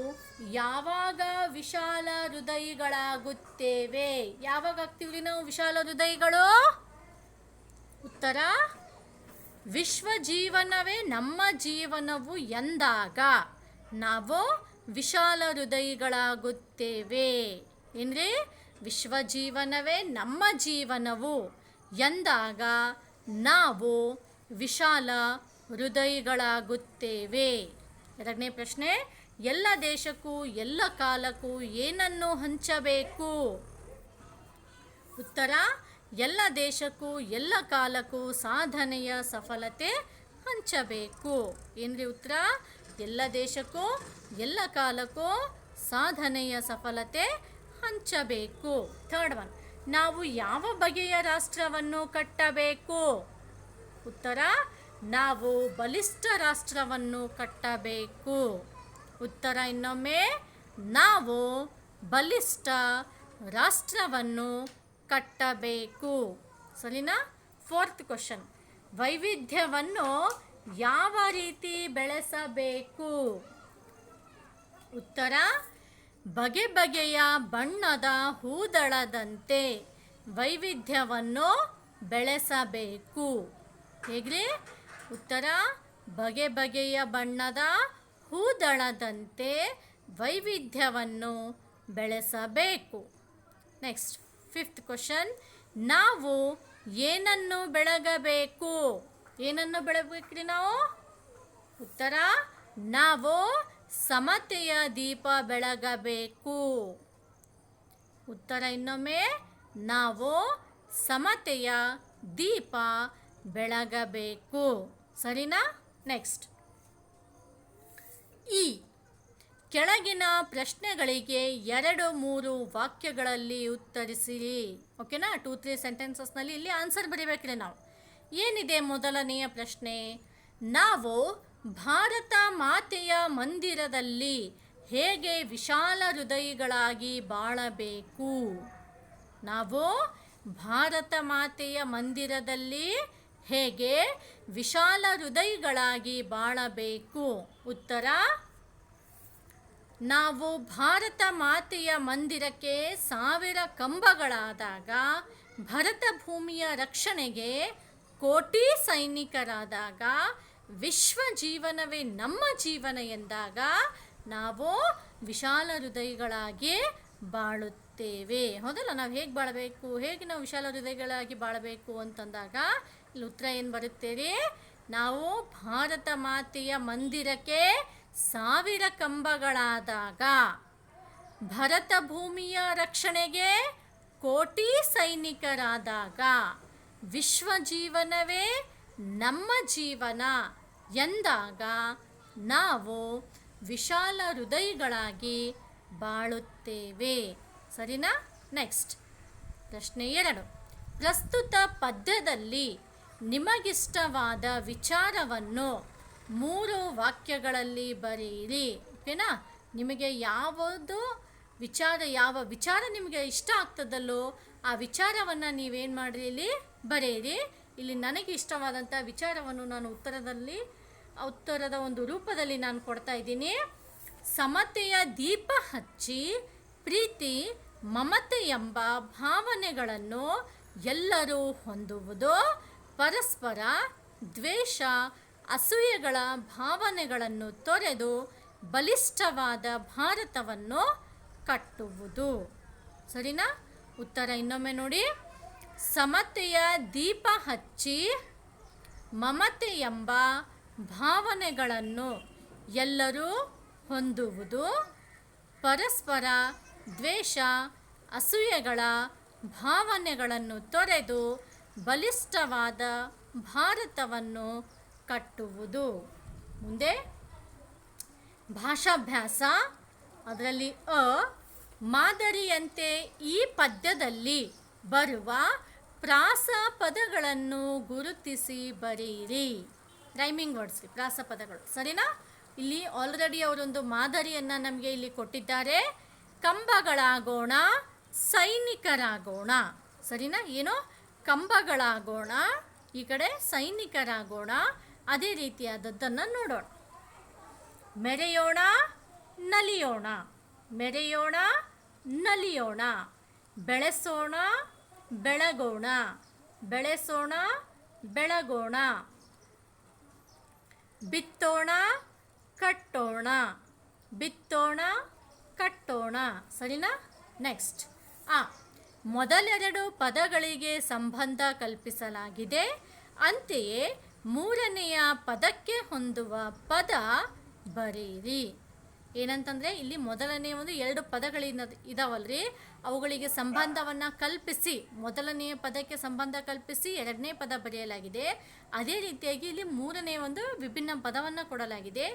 ಯಾವಾಗ ವಿಶಾಲ ಹೃದಯಿಗಳಾಗುತ್ತೇವೆ? ಯಾವಾಗ ಆಗ್ತೀವ್ರಿ ನಾವು ವಿಶಾಲ ಹೃದಯಿಗಳು? ಉತ್ತರ, ವಿಶ್ವಜೀವನವೇ ನಮ್ಮ ಜೀವನವು ಎಂದಾಗ ನಾವು ವಿಶಾಲ ಹೃದಯಿಗಳಾಗುತ್ತೇವೆ. ಏನ್ರಿ? ವಿಶ್ವಜೀವನವೇ ನಮ್ಮ ಜೀವನವು ಎಂದಾಗ ನಾವು ವಿಶಾಲ ಹೃದಯಿಗಳಾಗುತ್ತೇವೆ. ಎರಡನೇ ಪ್ರಶ್ನೆ, ಎಲ್ಲ ದೇಶಕ್ಕೂ ಎಲ್ಲ ಕಾಲಕ್ಕೂ ಏನನ್ನು ಹಂಚಬೇಕು? ಉತ್ತರ, ಎಲ್ಲ ದೇಶಕ್ಕೂ ಎಲ್ಲ ಕಾಲಕ್ಕೂ ಸಾಧನೆಯ ಸಫಲತೆ ಹಂಚಬೇಕು. ಏನ್ರಿ ಉತ್ತರ? ಎಲ್ಲ ದೇಶಕ್ಕೂ ಎಲ್ಲ ಕಾಲಕ್ಕೂ ಸಾಧನೆಯ ಸಫಲತೆ ಹಂಚಬೇಕು. ಥರ್ಡ್ ಒನ್, ನಾವು ಯಾವ ಬಗೆಯ ರಾಷ್ಟ್ರವನ್ನು ಕಟ್ಟಬೇಕು? ಉತ್ತರ, ನಾವು ಬಲಿಷ್ಠ ರಾಷ್ಟ್ರವನ್ನು ಕಟ್ಟಬೇಕು. ಉತ್ತರ ಇನ್ನೊಮ್ಮೆ, ನಾವು ಬಲಿಷ್ಠ ರಾಷ್ಟ್ರವನ್ನು ಕಟ್ಟಬೇಕು. ಸರಿನಾ? ಫೋರ್ತ್ ಕ್ವಶನ್, ವೈವಿಧ್ಯವನ್ನು ಯಾವ ರೀತಿ ಬೆಳೆಸಬೇಕು? ಉತ್ತರ, ಬಗೆ ಬಗೆಯ ಬಣ್ಣದ ಹೂದಳದಂತೆ ವೈವಿಧ್ಯವನ್ನು ಬೆಳೆಸಬೇಕು. ಹೇಗ್ರಿ? ಉತ್ತರ, ಬಗೆ ಬಗೆಯ ಬಣ್ಣದ ಹೂದಳದಂತೆ ವೈವಿಧ್ಯವನ್ನು ಬೆಳೆಸಬೇಕು. ನೆಕ್ಸ್ಟ್ ಫಿಫ್ತ್ ಕ್ವಶನ್, ನಾವು ಏನನ್ನು ಬೆಳಗಬೇಕು? ಏನನ್ನು ಬೆಳಗಬೇಕ್ರಿ ನಾವು? ಉತ್ತರ, ನಾವು ಸಮತೆಯ ದೀಪ ಬೆಳಗಬೇಕು. ಉತ್ತರ ಇನ್ನೊಮ್ಮೆ, ನಾವು ಸಮತೆಯ ದೀಪ ಬೆಳಗಬೇಕು. ಸರಿನಾ? ನೆಕ್ಸ್ಟ್, ಈ ಕೆಳಗಿನ ಪ್ರಶ್ನೆಗಳಿಗೆ 2-3 ವಾಕ್ಯಗಳಲ್ಲಿ ಉತ್ತರಿಸಿರಿ. ಓಕೆನಾ? 2-3 ಸೆಂಟೆನ್ಸಸ್ನಲ್ಲಿ ಇಲ್ಲಿ ಆನ್ಸರ್ ಬರೀಬೇಕ್ರಿ ನಾವು. ಏನಿದೆ ಮೊದಲನೆಯ ಪ್ರಶ್ನೆ? ನಾವು ಭಾರತ ಮಾತೆಯ ಮಂದಿರದಲ್ಲಿ ಹೇಗೆ ವಿಶಾಲ ಹೃದಯಿಗಳಾಗಿ ಬಾಳಬೇಕು? ನಾವು ಭಾರತ ಮಾತೆಯ ಮಂದಿರದಲ್ಲಿ ಹೇಗೆ ವಿಶಾಲ ಹೃದಯಿಗಳಾಗಿ ಬಾಳಬೇಕು? ಉತ್ತರ, ನಾವು ಭಾರತ ಮಾತೆಯ ಮಂದಿರಕ್ಕೆ 1000 ಕಂಬಗಳಾದಾಗ, ಭರತ ಭೂಮಿಯ ರಕ್ಷಣೆಗೆ ಕೋಟಿ ಸೈನಿಕರಾದಾಗ, ವಿಶ್ವ ಜೀವನವೇ ನಮ್ಮ ಜೀವನ ಎಂದಾಗ ನಾವು ವಿಶಾಲ ಹೃದಯಿಗಳಾಗಿ ಬಾಳುತ್ತೇವೆ. ಹೌದಲ್ಲ? ನಾವು ಹೇಗೆ ಬಾಳಬೇಕು, ಹೇಗೆ ನಾವು ವಿಶಾಲ ಹೃದಯಗಳಾಗಿ ಬಾಳಬೇಕು ಅಂತಂದಾಗ ಇಲ್ಲಿ ಉತ್ತರ ಏನು ಬರುತ್ತೇರಿ? ನಾವು ಭಾರತ ಮಾತೆಯ ಮಂದಿರಕ್ಕೆ 1000 ಕಂಬಗಳಾದಾಗ, ಭರತ ಭೂಮಿಯ ರಕ್ಷಣೆಗೆ ಕೋಟಿ ಸೈನಿಕರಾದಾಗ, ವಿಶ್ವ ಜೀವನವೇ ನಮ್ಮ ಜೀವನ ಎಂದಾಗ ನಾವು ವಿಶಾಲ ಹೃದಯಿಗಳಾಗಿ ಬಾಳುತ್ತೇವೆ. ಸರಿನಾ? ನೆಕ್ಸ್ಟ್ ಪ್ರಶ್ನೆ 2, ಪ್ರಸ್ತುತ ಪದ್ಯದಲ್ಲಿ ನಿಮಗಿಷ್ಟವಾದ ವಿಚಾರವನ್ನು 3 ವಾಕ್ಯಗಳಲ್ಲಿ ಬರೆಯಿರಿ. ಓಕೆನಾ? ನಿಮಗೆ ಯಾವ ವಿಚಾರ ನಿಮಗೆ ಇಷ್ಟ ಆಗ್ತದಲ್ಲೋ ಆ ವಿಚಾರವನ್ನು ನೀವೇನು ಮಾಡಿರಿ, ಇಲ್ಲಿ ಬರೆಯಿರಿ. ಇಲ್ಲಿ ನನಗೆ ಇಷ್ಟವಾದಂಥ ವಿಚಾರವನ್ನು ನಾನು ಉತ್ತರದ ಒಂದು ರೂಪದಲ್ಲಿ ನಾನು ಕೊಡ್ತಾ ಇದ್ದೀನಿ. ಸಮತೆಯ ದೀಪ ಹಚ್ಚಿ ಪ್ರೀತಿ ಮಮತೆ ಎಂಬ ಭಾವನೆಗಳನ್ನು ಎಲ್ಲರೂ ಹೊಂದುವುದು ಪರಸ್ಪರ ದ್ವೇಷ ಅಸೂಯೆಗಳ ಭಾವನೆಗಳನ್ನು ತೊರೆದು ಬಲಿಷ್ಠವಾದ ಭಾರತವನ್ನು ಕಟ್ಟುವುದು. ಸರಿನಾ? ಉತ್ತರ ಇನ್ನೊಮ್ಮೆ ನೋಡಿ. ಸಮತೆಯ ದೀಪ ಹಚ್ಚಿ ಮಮತೆ ಎಂಬ ಭಾವನೆಗಳನ್ನು ಎಲ್ಲರೂ ಹೊಂದುವುದು ಪರಸ್ಪರ ದ್ವೇಷ ಅಸೂಯೆಗಳ ಭಾವನೆಗಳನ್ನು ತೊರೆದು ಬಲಿಷ್ಠವಾದ ಭಾರತವನ್ನು ಕಟ್ಟುವುದು. ಮುಂದೆ ಭಾಷಾಭ್ಯಾಸ. ಅದರಲ್ಲಿ ಮಾದರಿಯಂತೆ ಈ ಪದ್ಯದಲ್ಲಿ ಬರುವ ಪ್ರಾಸ ಪದಗಳನ್ನು ಗುರುತಿಸಿ ಬರೆಯಿರಿ. ರೈಮಿಂಗ್ ವರ್ಡ್ಸ್, ಪ್ರಾಸ ಪದಗಳು. ಸರಿನಾ? ಇಲ್ಲಿ ಆಲ್ರೆಡಿ ಅವರೊಂದು ಮಾದರಿಯನ್ನು ನಮಗೆ ಇಲ್ಲಿ ಕೊಟ್ಟಿದ್ದಾರೆ. ಕಂಬಗಳಾಗೋಣ, ಸೈನಿಕರಾಗೋಣ. ಸರಿನಾ? ಏನೋ ಕಂಬಗಳಾಗೋಣ, ಈ ಕಡೆ ಸೈನಿಕರಾಗೋಣ. ಅದೇ ರೀತಿಯಾದದ್ದನ್ನು ನೋಡೋಣ. ಮೆರೆಯೋಣ, ನಲಿಯೋಣ. ಮೆರೆಯೋಣ, ನಲಿಯೋಣ. ಬೆಳೆಸೋಣ, ಬೆಳಗೋಣ. ಬೆಳೆಸೋಣ, ಬೆಳಗೋಣ. ಬಿತ್ತೋಣ, ಕಟ್ಟೋಣ. ಬಿತ್ತೋಣ, ಕಟ್ಟೋಣ. ಸರಿನಾ? ನೆಕ್ಸ್ಟ್ ಮೊದಲೆರಡು ಪದಗಳಿಗೆ ಸಂಬಂಧ ಕಲ್ಪಿಸಲಾಗಿದೆ. ಅಂತೆಯೇ ಮೂರನೆಯ ಪದಕ್ಕೆ ಹೊಂದುವ ಪದ ಬರೆಯಿರಿ. ಏನಂತಂದರೆ ಇಲ್ಲಿ ಮೊದಲನೇ ಒಂದು ಎರಡು ಪದಗಳಿನ ಇದಾವಲ್ರಿ, ಅವುಗಳಿಗೆ ಸಂಬಂಧವನ್ನು ಕಲ್ಪಿಸಿ ಮೊದಲನೆಯ ಪದಕ್ಕೆ ಸಂಬಂಧ ಕಲ್ಪಿಸಿ ಎರಡನೇ ಪದ ಬರೆಯಲಾಗಿದೆ. ಅದೇ ರೀತಿಯಾಗಿ ಇಲ್ಲಿ ಮೂರನೇ ಒಂದು ವಿಭಿನ್ನ ಪದವನ್ನು ಕೊಡಲಾಗಿದೆ.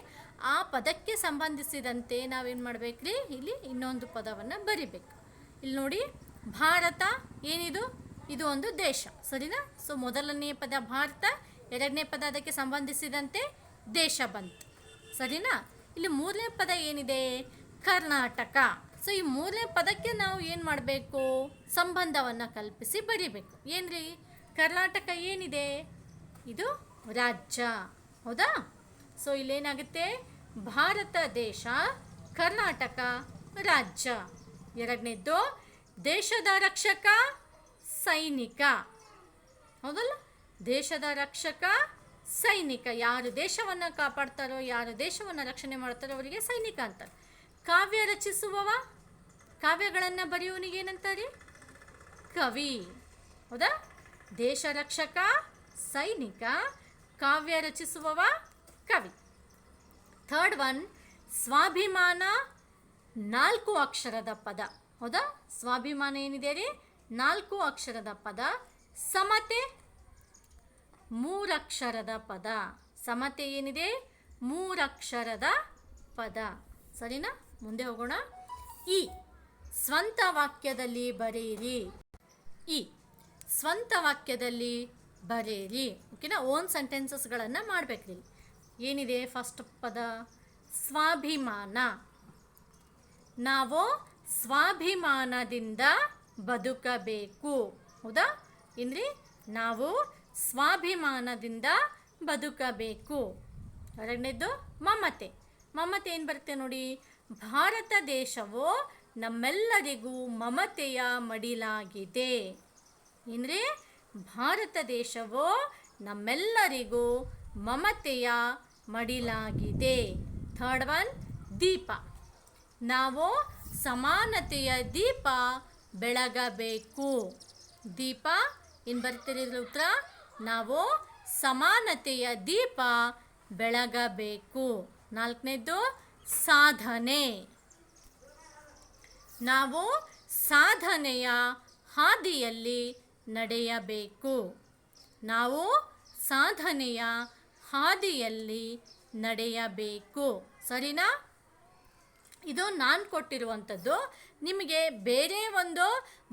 ಆ ಪದಕ್ಕೆ ಸಂಬಂಧಿಸಿದಂತೆ ನಾವೇನು ಮಾಡಬೇಕ್ರಿ, ಇಲ್ಲಿ ಇನ್ನೊಂದು ಪದವನ್ನು ಬರಿಬೇಕು. ಇಲ್ಲಿ ನೋಡಿ, ಭಾರತ ಏನಿದು? ಇದು ಒಂದು ದೇಶ. ಸರಿನಾ? ಸೊ ಮೊದಲನೆಯ ಪದ ಭಾರತ, ಎರಡನೇ ಪದ ಅದಕ್ಕೆ ಸಂಬಂಧಿಸಿದಂತೆ ದೇಶ ಬಂತು. ಸರಿನಾ? ಇಲ್ಲಿ ಮೂರನೇ ಪದ ಏನಿದೆ? ಕರ್ನಾಟಕ. ಸೊ ಈ ಮೂರನೇ ಪದಕ್ಕೆ ನಾವು ಏನು ಮಾಡಬೇಕು? ಸಂಬಂಧವನ್ನು ಕಲ್ಪಿಸಿ ಬರಿಬೇಕು. ಏನ್ರಿ? ಕರ್ನಾಟಕ ಏನಿದೆ? ಇದು ರಾಜ್ಯ. ಹೌದಾ? ಸೊ ಇಲ್ಲೇನಾಗುತ್ತೆ? ಭಾರತ ದೇಶ, ಕರ್ನಾಟಕ ರಾಜ್ಯ. ಎರಡನೇದ್ದು ದೇಶದ ರಕ್ಷಕ ಸೈನಿಕ. ಹೌದಲ್ಲ? ದೇಶದ ರಕ್ಷಕ ಸೈನಿಕ. ಯಾರು ದೇಶವನ್ನು ಕಾಪಾಡ್ತಾರೋ, ಯಾರು ದೇಶವನ್ನು ರಕ್ಷಣೆ ಮಾಡ್ತಾರೋ ಅವರಿಗೆ ಸೈನಿಕ ಅಂತಾರೆ. ಕಾವ್ಯ ರಚಿಸುವವ, ಕಾವ್ಯಗಳನ್ನು ಬರೆಯುವನಿಗೆ ಏನಂತಾರೆ? ಕವಿ. ಹೌದಾ? ದೇಶ ರಕ್ಷಕ ಸೈನಿಕ, ಕಾವ್ಯ ರಚಿಸುವವ ಕವಿ. ಥರ್ಡ್ ಒನ್, ಸ್ವಾಭಿಮಾನ 4 ಅಕ್ಷರದ ಪದ. ಹೌದಾ? ಸ್ವಾಭಿಮಾನ ಏನಿದೆ ರೀ? 4 ಅಕ್ಷರದ ಪದ. ಸಮತೆ 3 ಅಕ್ಷರದ ಪದ. ಸಮತೆ ಏನಿದೆ? 3 ಅಕ್ಷರದ ಪದ. ಸರಿನಾ? ಮುಂದೆ ಹೋಗೋಣ. ಈ ಸ್ವಂತ ವಾಕ್ಯದಲ್ಲಿ ಬರೆಯಿರಿ. ಈ ಸ್ವಂತ ವಾಕ್ಯದಲ್ಲಿ ಬರೆಯಿರಿ. ಓಕೆನಾ? ಓನ್ ಸೆಂಟೆನ್ಸಸ್ಗಳನ್ನು ಮಾಡಬೇಕ್ರಿ. ಏನಿದೆ ಫಸ್ಟ್ ಪದ? ಸ್ವಾಭಿಮಾನ. ನಾವು ಸ್ವಾಭಿಮಾನದಿಂದ ಬದುಕಬೇಕು. ಹೌದಾ? ಏನ್ರಿ? ನಾವು ಸ್ವಾಭಿಮಾನದಿಂದ ಬದುಕಬೇಕು. ಎರಡನೇದು ಮಮತೆ. ಮಮತೆ ಏನು ಬರುತ್ತೆ ನೋಡಿ? ಭಾರತ ದೇಶವು ನಮ್ಮೆಲ್ಲರಿಗೂ ಮಮತೆಯ ಮಡಿಲಾಗಿದೆ. ಏನ್ರಿ? ಭಾರತ ದೇಶವು ನಮ್ಮೆಲ್ಲರಿಗೂ ಮಮತೆಯ ಮಡಿಲಾಗಿದೆ. ಥರ್ಡ್ ಒನ್, ದೀಪ. ನಾವು ಸಮಾನತೆಯ ದೀಪ ಬೆಳಗಬೇಕು. ದೀಪ ಏನು ಬರ್ತಿರೋದ್ರ ಉತ್ತರ? ನಾವು ಸಮಾನತೆಯ ದೀಪ ಬೆಳಗಬೇಕು. ನಾಲ್ಕನೇದು ಸಾಧನೆ. ನಾವು ಸಾಧನೆಯ ಹಾದಿಯಲ್ಲಿ ನಡೆಯಬೇಕು. ನಾವು ಸಾಧನೆಯ ಹಾದಿಯಲ್ಲಿ ನಡೆಯಬೇಕು. ಸರಿನಾ? ಇದು ನಾನು ಕೊಟ್ಟಿರುವಂಥದ್ದು. ನಿಮಗೆ ಬೇರೆ ಒಂದು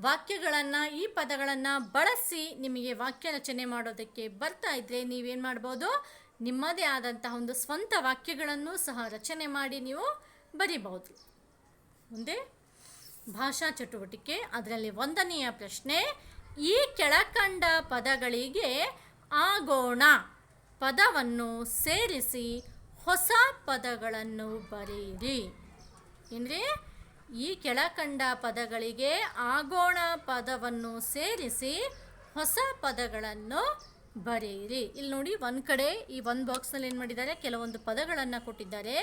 ವಾಕ್ಯಗಳನ್ನು, ಈ ಪದಗಳನ್ನು ಬಳಸಿ ನಿಮಗೆ ವಾಕ್ಯ ರಚನೆ ಮಾಡೋದಕ್ಕೆ ಬರ್ತಾ ಇದ್ದರೆ ನೀವೇನು ಮಾಡ್ಬೋದು? ನಿಮ್ಮದೇ ಆದಂತಹ ಒಂದು ಸ್ವಂತ ವಾಕ್ಯಗಳನ್ನು ಸಹ ರಚನೆ ಮಾಡಿ ನೀವು ಬರಿಬಹುದು. ಮುಂದೆ ಭಾಷಾ ಚಟುವಟಿಕೆ. ಅದರಲ್ಲಿ 1ನೆಯ ಪ್ರಶ್ನೆ, ಈ ಕೆಳಕಂಡ ಪದಗಳಿಗೆ ಆಗೋಣ ಪದವನ್ನು ಸೇರಿಸಿ ಹೊಸ ಪದಗಳನ್ನು ಬರೆಯಿರಿ. ಏನ್ರಿ? ಈ ಕೆಳಕಂಡ ಪದಗಳಿಗೆ ಆಗೋಣ ಪದವನ್ನು ಸೇರಿಸಿ ಹೊಸ ಪದಗಳನ್ನು ಬರೆಯಿರಿ. ಇಲ್ಲಿ ನೋಡಿ, ಒಂದು ಕಡೆ ಈ ಒಂದು ಬಾಕ್ಸ್ನಲ್ಲಿ ಏನು ಮಾಡಿದ್ದಾರೆ, ಕೆಲವೊಂದು ಪದಗಳನ್ನು ಕೊಟ್ಟಿದ್ದಾರೆ.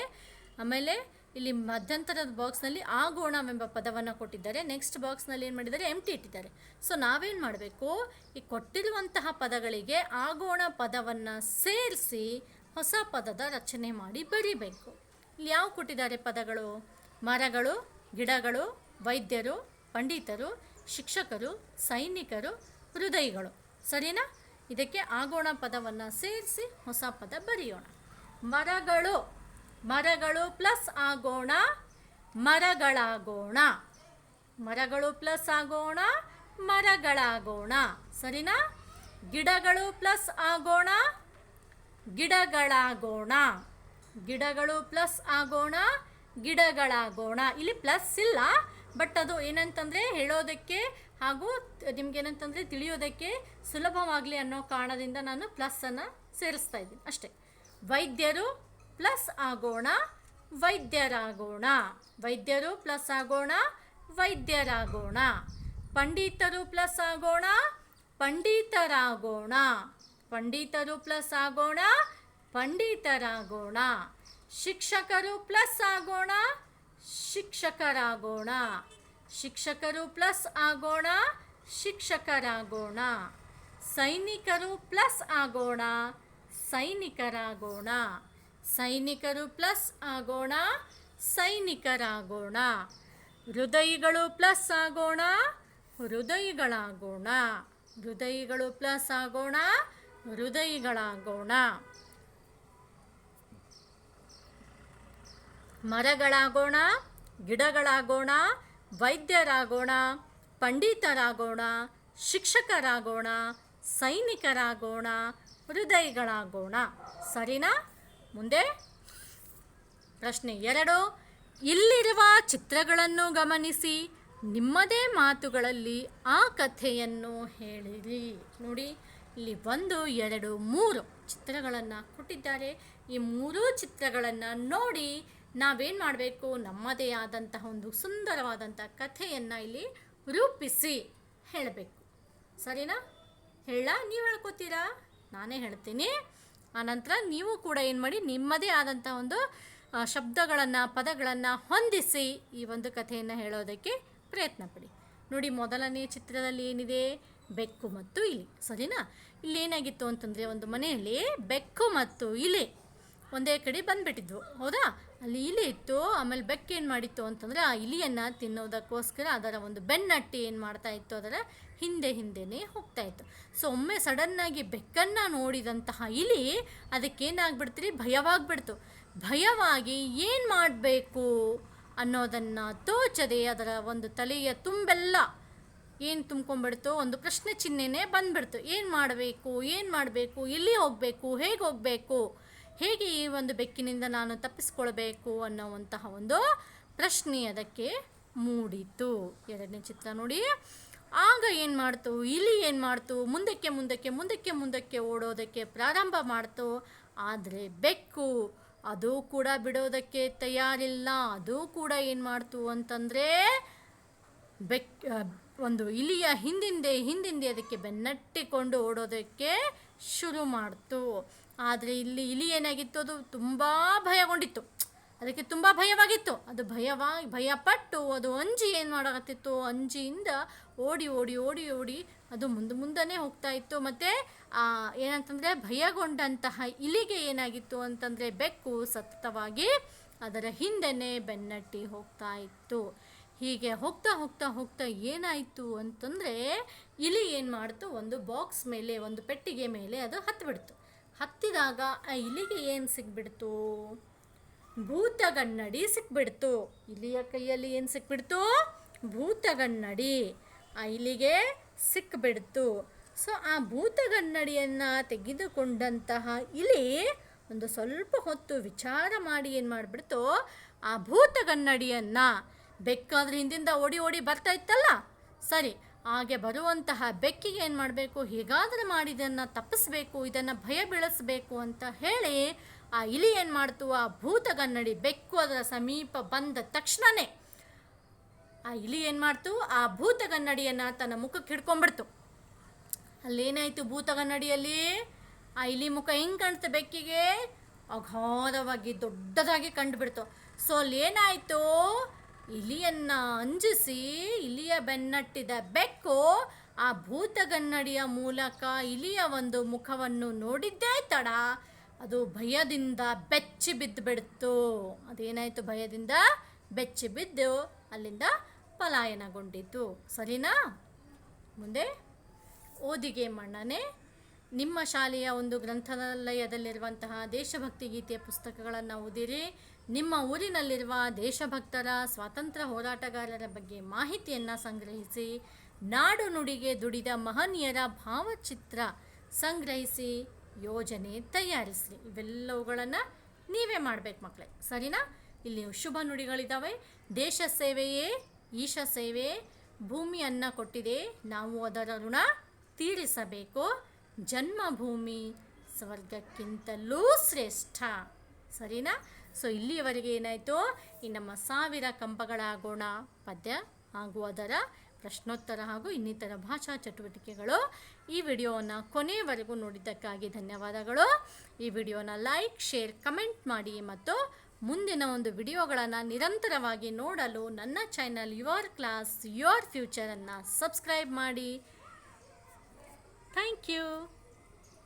ಆಮೇಲೆ ಇಲ್ಲಿ ಮಧ್ಯಂತರದ ಬಾಕ್ಸ್ನಲ್ಲಿ ಆಗೋಣವೆಂಬ ಪದವನ್ನು ಕೊಟ್ಟಿದ್ದಾರೆ. ನೆಕ್ಸ್ಟ್ ಬಾಕ್ಸ್ನಲ್ಲಿ ಏನು ಮಾಡಿದ್ದಾರೆ, ಎಂಟಿ ಇಟ್ಟಿದ್ದಾರೆ. ಸೊ ನಾವೇನು ಮಾಡಬೇಕು, ಈ ಕೊಟ್ಟಿರುವಂತಹ ಪದಗಳಿಗೆ ಆಗೋಣ ಪದವನ್ನು ಸೇರಿಸಿ ಹೊಸ ಪದದ ರಚನೆ ಮಾಡಿ ಬರಿಬೇಕು. ಇಲ್ಲಿ ಯಾವ ಕೊಟ್ಟಿದ್ದಾರೆ ಪದಗಳು? ಮರಗಳು, ಗಿಡಗಳು, ವೈದ್ಯರು, ಪಂಡಿತರು, ಶಿಕ್ಷಕರು, ಸೈನಿಕರು, ಹೃದಯಗಳು. ಸರಿನಾ? ಇದಕ್ಕೆ ಆಗೋಣ ಪದವನ್ನು ಸೇರಿಸಿ ಹೊಸ ಪದ ಬರೆಯೋಣ. ಮರಗಳು, ಮರಗಳು ಪ್ಲಸ್ ಆಗೋಣ ಮರಗಳಾಗೋಣ. ಮರಗಳು ಪ್ಲಸ್ ಆಗೋಣ ಮರಗಳಾಗೋಣ. ಸರಿನಾ? ಗಿಡಗಳು ಪ್ಲಸ್ ಆಗೋಣ ಗಿಡಗಳಾಗೋಣ. ಗಿಡಗಳು ಪ್ಲಸ್ ಆಗೋಣ ಗಿಡಗಳಾಗೋಣ. ಇಲ್ಲಿ ಪ್ಲಸ್ ಇಲ್ಲ, ಬಟ್ ಅದು ಏನಂತಂದರೆ ಹೇಳೋದಕ್ಕೆ ಹಾಗೂ ನಿಮ್ಗೇನಂತಂದರೆ ತಿಳಿಯೋದಕ್ಕೆ ಸುಲಭವಾಗಲಿ ಅನ್ನೋ ಕಾರಣದಿಂದ ನಾನು ಪ್ಲಸ್ಸನ್ನು ಸೇರಿಸ್ತಾ ಇದ್ದೀನಿ ಅಷ್ಟೇ. ವೈದ್ಯರು ಪ್ಲಸ್ ಆಗೋಣ ವೈದ್ಯರಾಗೋಣ. ವೈದ್ಯರು ಪ್ಲಸ್ ಆಗೋಣ ವೈದ್ಯರಾಗೋಣ. ಪಂಡಿತರು ಪ್ಲಸ್ ಆಗೋಣ ಪಂಡಿತರಾಗೋಣ. ಪಂಡಿತರು ಪ್ಲಸ್ ಆಗೋಣ ಪಂಡಿತರಾಗೋಣ. ಶಿಕ್ಷಕರು ಪ್ಲಸ್ ಆಗೋಣ ಶಿಕ್ಷಕರಾಗೋಣ. ಶಿಕ್ಷಕರು ಪ್ಲಸ್ ಆಗೋಣ ಶಿಕ್ಷಕರಾಗೋಣ. ಸೈನಿಕರು ಪ್ಲಸ್ ಆಗೋಣ ಸೈನಿಕರಾಗೋಣ. ಸೈನಿಕರು ಪ್ಲಸ್ ಆಗೋಣ ಸೈನಿಕರಾಗೋಣ. ಹೃದಯಗಳು ಪ್ಲಸ್ ಆಗೋಣ ಹೃದಯಗಳಾಗೋಣ. ಹೃದಯಗಳು ಪ್ಲಸ್ ಆಗೋಣ ಹೃದಯಗಳಾಗೋಣ. ಮರಗಳಾಗೋಣ ಗಿಡಗಳಾಗೋಣ. ವೈದ್ಯರಾಗೋಣ ಪಂಡಿತರಾಗೋಣ. ಶಿಕ್ಷಕರಾಗೋಣ ಸೈನಿಕರಾಗೋಣ ಹೃದಯಗಳಾಗೋಣ. ಸರಿನಾ? ಮುಂದೆ ಪ್ರಶ್ನೆ 2. ಇಲ್ಲಿರುವ ಚಿತ್ರಗಳನ್ನು ಗಮನಿಸಿ ನಿಮ್ಮದೇ ಮಾತುಗಳಲ್ಲಿ ಆ ಕಥೆಯನ್ನು ಹೇಳಿರಿ. ನೋಡಿ, ಇಲ್ಲಿ 1, 2, 3 ಚಿತ್ರಗಳನ್ನು ಕೊಟ್ಟಿದ್ದಾರೆ. ಈ 3 ಚಿತ್ರಗಳನ್ನು ನೋಡಿ ನಾವೇನು ಮಾಡಬೇಕು, ನಮ್ಮದೇ ಆದಂತಹ ಒಂದು ಸುಂದರವಾದಂಥ ಕಥೆಯನ್ನು ಇಲ್ಲಿ ರೂಪಿಸಿ ಹೇಳಬೇಕು. ಸರಿನಾ? ನೀವು ಹೇಳ್ಕೊತೀರಾ? ನಾನೇ ಹೇಳ್ತೀನಿ. ಆನಂತರ ನೀವು ಕೂಡ ಏನು ಮಾಡಿ, ನಿಮ್ಮದೇ ಆದಂಥ ಒಂದು ಶಬ್ದಗಳನ್ನು ಪದಗಳನ್ನು ಹೊಂದಿಸಿ ಈ ಒಂದು ಕಥೆಯನ್ನು ಹೇಳೋದಕ್ಕೆ ಪ್ರಯತ್ನ ಪಡಿ. ನೋಡಿ, ಮೊದಲನೇ ಚಿತ್ರದಲ್ಲಿ ಏನಿದೆ, ಬೆಕ್ಕು ಮತ್ತು ಇಲಿ. ಸರಿನಾ? ಇಲ್ಲಿ ಏನಾಗಿತ್ತು ಅಂತಂದರೆ, ಒಂದು ಮನೆಯಲ್ಲಿ ಬೆಕ್ಕು ಮತ್ತು ಇಲಿ ಒಂದೇ ಕಡೆ ಬಂದುಬಿಟ್ಟಿದ್ವು. ಹೌದಾ? ಅಲ್ಲಿ ಇಲಿ ಇತ್ತು. ಆಮೇಲೆ ಬೆಕ್ಕು ಏನು ಮಾಡಿತ್ತು ಅಂತಂದರೆ, ಆ ಇಲಿಯನ್ನು ತಿನ್ನೋದಕ್ಕೋಸ್ಕರ ಅದರ ಒಂದು ಬೆನ್ನಟ್ಟಿ ಏನು ಮಾಡ್ತಾ ಇತ್ತು, ಅದರ ಹಿಂದೆನೇ ಹೋಗ್ತಾ ಇತ್ತು. ಸೊ ಒಮ್ಮೆ ಸಡನ್ನಾಗಿ ಬೆಕ್ಕನ್ನು ನೋಡಿದಂತಹ ಇಲಿ ಅದಕ್ಕೇನಾಗ್ಬಿಡ್ತೀರಿ, ಭಯವಾಗ್ಬಿಡ್ತು. ಭಯವಾಗಿ ಏನು ಮಾಡಬೇಕು ಅನ್ನೋದನ್ನು ತೋಚದೆ ಅದರ ಒಂದು ತಲೆಯ ತುಂಬೆಲ್ಲ ಏನು ತುಂಬ್ಕೊಂಡ್ಬಿಡ್ತು, ಒಂದು ಪ್ರಶ್ನೆ ಚಿಹ್ನೆನೇ ಬಂದುಬಿಡ್ತು. ಏನು ಮಾಡಬೇಕು, ಎಲ್ಲಿ ಹೋಗಬೇಕು, ಹೇಗೆ ಹೋಗಬೇಕು, ಹೇಗೆ ಈ ಒಂದು ಬೆಕ್ಕಿನಿಂದ ನಾನು ತಪ್ಪಿಸ್ಕೊಳ್ಬೇಕು ಅನ್ನೋವಂತಹ ಒಂದು ಪ್ರಶ್ನೆ ಅದಕ್ಕೆ ಮೂಡಿತು. 2ನೇ ಚಿತ್ರ ನೋಡಿ. ಆಗ ಏನು ಮಾಡ್ತು, ಇಲಿ ಏನು ಮಾಡ್ತು, ಮುಂದಕ್ಕೆ ಓಡೋದಕ್ಕೆ ಪ್ರಾರಂಭ ಮಾಡ್ತು. ಆದರೆ ಬೆಕ್ಕು ಅದು ಕೂಡ ಬಿಡೋದಕ್ಕೆ ತಯಾರಿಲ್ಲ. ಅದು ಕೂಡ ಏನು ಮಾಡ್ತು ಅಂತಂದರೆ, ಒಂದು ಇಲಿಯ ಹಿಂದಿಂದೆ ಅದಕ್ಕೆ ಬೆನ್ನಟ್ಟಿಕೊಂಡು ಓಡೋದಕ್ಕೆ ಶುರು ಮಾಡ್ತು. ಆದರೆ ಇಲ್ಲಿ ಇಲಿ ಏನಾಗಿತ್ತು, ಅದು ತುಂಬ ಭಯಗೊಂಡಿತ್ತು. ಅದಕ್ಕೆ ತುಂಬ ಭಯವಾಗಿತ್ತು. ಅದು ಭಯಪಟ್ಟು ಅದು ಅಂಜಿ ಏನು ಮಾಡಕತ್ತಿತ್ತು, ಅಂಜಿಯಿಂದ ಓಡಿ ಅದು ಮುಂದನೇ ಹೋಗ್ತಾ ಇತ್ತು. ಮತ್ತು ಏನಂತಂದರೆ, ಭಯಗೊಂಡಂತಹ ಇಲಿಗೆ ಏನಾಗಿತ್ತು ಅಂತಂದರೆ, ಬೆಕ್ಕು ಸತತವಾಗಿ ಅದರ ಹಿಂದೆನೇ ಬೆನ್ನಟ್ಟಿ ಹೋಗ್ತಾ ಇತ್ತು. ಹೀಗೆ ಹೋಗ್ತಾ ಏನಾಯಿತು ಅಂತಂದರೆ, ಇಲಿ ಏನು ಮಾಡ್ತು, ಒಂದು ಬಾಕ್ಸ್ ಮೇಲೆ, ಒಂದು ಪೆಟ್ಟಿಗೆ ಮೇಲೆ ಅದು ಹತ್ತಿಬಿಡ್ತು. ಹತ್ತಿದಾಗ ಆ ಇಲಿಗೆ ಏನು ಸಿಕ್ಬಿಡ್ತು, ಭೂತಗನ್ನಡಿ ಸಿಕ್ಬಿಡ್ತು. ಇಲಿಯ ಕೈಯಲ್ಲಿ ಏನು ಸಿಕ್ಬಿಡ್ತು, ಭೂತಗನ್ನಡಿ ಆ ಇಲಿಗೆ ಸಿಕ್ಬಿಡ್ತು. ಸೊ ಆ ಭೂತಗನ್ನಡಿಯನ್ನು ತೆಗೆದುಕೊಂಡಂತಹ ಇಲಿ ಒಂದು ಸ್ವಲ್ಪ ಹೊತ್ತು ವಿಚಾರ ಮಾಡಿ ಏನು ಮಾಡಿಬಿಡ್ತು, ಆ ಭೂತಗನ್ನಡಿಯನ್ನು, ಬೆಕ್ಕಾದ್ರೆ ಹಿಂದಿಂದ ಓಡಿ ಬರ್ತಾ ಇತ್ತಲ್ಲ, ಸರಿ, ಹಾಗೆ ಬರುವಂತಹ ಬೆಕ್ಕಿಗೆ ಏನು ಮಾಡಬೇಕು, ಹೇಗಾದರೂ ಮಾಡಿ ಇದನ್ನು ತಪ್ಪಿಸ್ಬೇಕು, ಇದನ್ನು ಭಯ ಬೀಳಿಸ್ಬೇಕು ಅಂತ ಹೇಳಿ ಆ ಇಲಿ ಏನು ಮಾಡ್ತು, ಆ ಭೂತಗನ್ನಡಿ, ಬೆಕ್ಕು ಅದರ ಸಮೀಪ ಬಂದ ತಕ್ಷಣವೇ ಆ ಇಲಿ ಏನು ಮಾಡ್ತು, ಆ ಭೂತಗನ್ನಡಿಯನ್ನು ತನ್ನ ಮುಖಕ್ಕೆ ಹಿಡ್ಕೊಂಡ್ಬಿಡ್ತು. ಅಲ್ಲೇನಾಯಿತು ಭೂತಗನ್ನಡಿಯಲ್ಲಿ ಆ ಇಲಿ ಮುಖ ಹೆಂಗೆ ಕಾಣ್ತೆ ಬೆಕ್ಕಿಗೆ ಅಗಾಧವಾಗಿ ದೊಡ್ಡದಾಗಿ ಕಂಡುಬಿಡ್ತು. ಸೊ ಅಲ್ಲೇನಾಯಿತು, ಇಲಿಯನ್ನು ಅಂಜಿಸಿ ಇಲಿಯ ಬೆನ್ನಟ್ಟಿದ ಬೆಕ್ಕು ಆ ಭೂತಗನ್ನಡಿಯ ಮೂಲಕ ಇಲಿಯ ಒಂದು ಮುಖವನ್ನು ನೋಡಿದ್ದೇ ತಡ ಅದು ಭಯದಿಂದ ಬೆಚ್ಚಿ ಬಿದ್ದು ಬಿಡ್ತು. ಅದೇನಾಯಿತು, ಭಯದಿಂದ ಬೆಚ್ಚಿ ಬಿದ್ದು ಅಲ್ಲಿಂದ ಪಲಾಯನಗೊಂಡಿತು. ಸರಿನಾ? ಮುಂದೆ ಓದಿಗೆ ಮನ್ನಣೆ. ನಿಮ್ಮ ಶಾಲೆಯ ಒಂದು ಗ್ರಂಥಾಲಯದಲ್ಲಿರುವಂತಹ ದೇಶಭಕ್ತಿ ಗೀತೆಯ ಪುಸ್ತಕಗಳನ್ನು ಓದಿರಿ. ನಿಮ್ಮ ಊರಿನಲ್ಲಿರುವ ದೇಶಭಕ್ತರ ಸ್ವಾತಂತ್ರ್ಯ ಹೋರಾಟಗಾರರ ಬಗ್ಗೆ ಮಾಹಿತಿಯನ್ನು ಸಂಗ್ರಹಿಸಿ. ನಾಡು ನುಡಿಗೆ ದುಡಿದ ಮಹನೀಯರ ಭಾವಚಿತ್ರ ಸಂಗ್ರಹಿಸಿ ಯೋಜನೆ ತಯಾರಿಸಿ. ಇವೆಲ್ಲವುಗಳನ್ನು ನೀವೇ ಮಾಡಬೇಕು ಮಕ್ಕಳೇ. ಸರಿನಾ? ಇಲ್ಲಿ ಶುಭ ನುಡಿಗಳಿದ್ದಾವೆ. ದೇಶ ಸೇವೆಯೇ ಈಶ ಸೇವೆ, ಭೂಮಿ ಅನ್ನ ಕೊಟ್ಟಿದೆ, ನಾವು ಅದರ ಋಣ ತೀರಿಸಬೇಕು, ಜನ್ಮಭೂಮಿ ಸ್ವರ್ಗಕ್ಕಿಂತಲೂ ಶ್ರೇಷ್ಠ. ಸರಿನಾ? ಸೊ ಇಲ್ಲಿಯವರೆಗೆ ಏನಾಯಿತು, ಈ ನಮ್ಮ 1000 ಕಂಬಗಳಾಗೋಣ ಪದ್ಯ ಹಾಗೂ ಅದರ ಪ್ರಶ್ನೋತ್ತರ ಹಾಗೂ ಇನ್ನಿತರ ಭಾಷಾ ಚಟುವಟಿಕೆಗಳು. ಈ ವಿಡಿಯೋವನ್ನು ಕೊನೆಯವರೆಗೂ ನೋಡಿದ್ದಕ್ಕಾಗಿ ಧನ್ಯವಾದಗಳು. ಈ ವಿಡಿಯೋನ ಲೈಕ್, ಶೇರ್, ಕಮೆಂಟ್ ಮಾಡಿ ಮತ್ತು ಮುಂದಿನ ಒಂದು ವಿಡಿಯೋಗಳನ್ನು ನಿರಂತರವಾಗಿ ನೋಡಲು ನನ್ನ ಚಾನಲ್ ಯುವರ್ ಕ್ಲಾಸ್ ಯುವರ್ ಫ್ಯೂಚರನ್ನು ಸಬ್ಸ್ಕ್ರೈಬ್ ಮಾಡಿ. Thank you.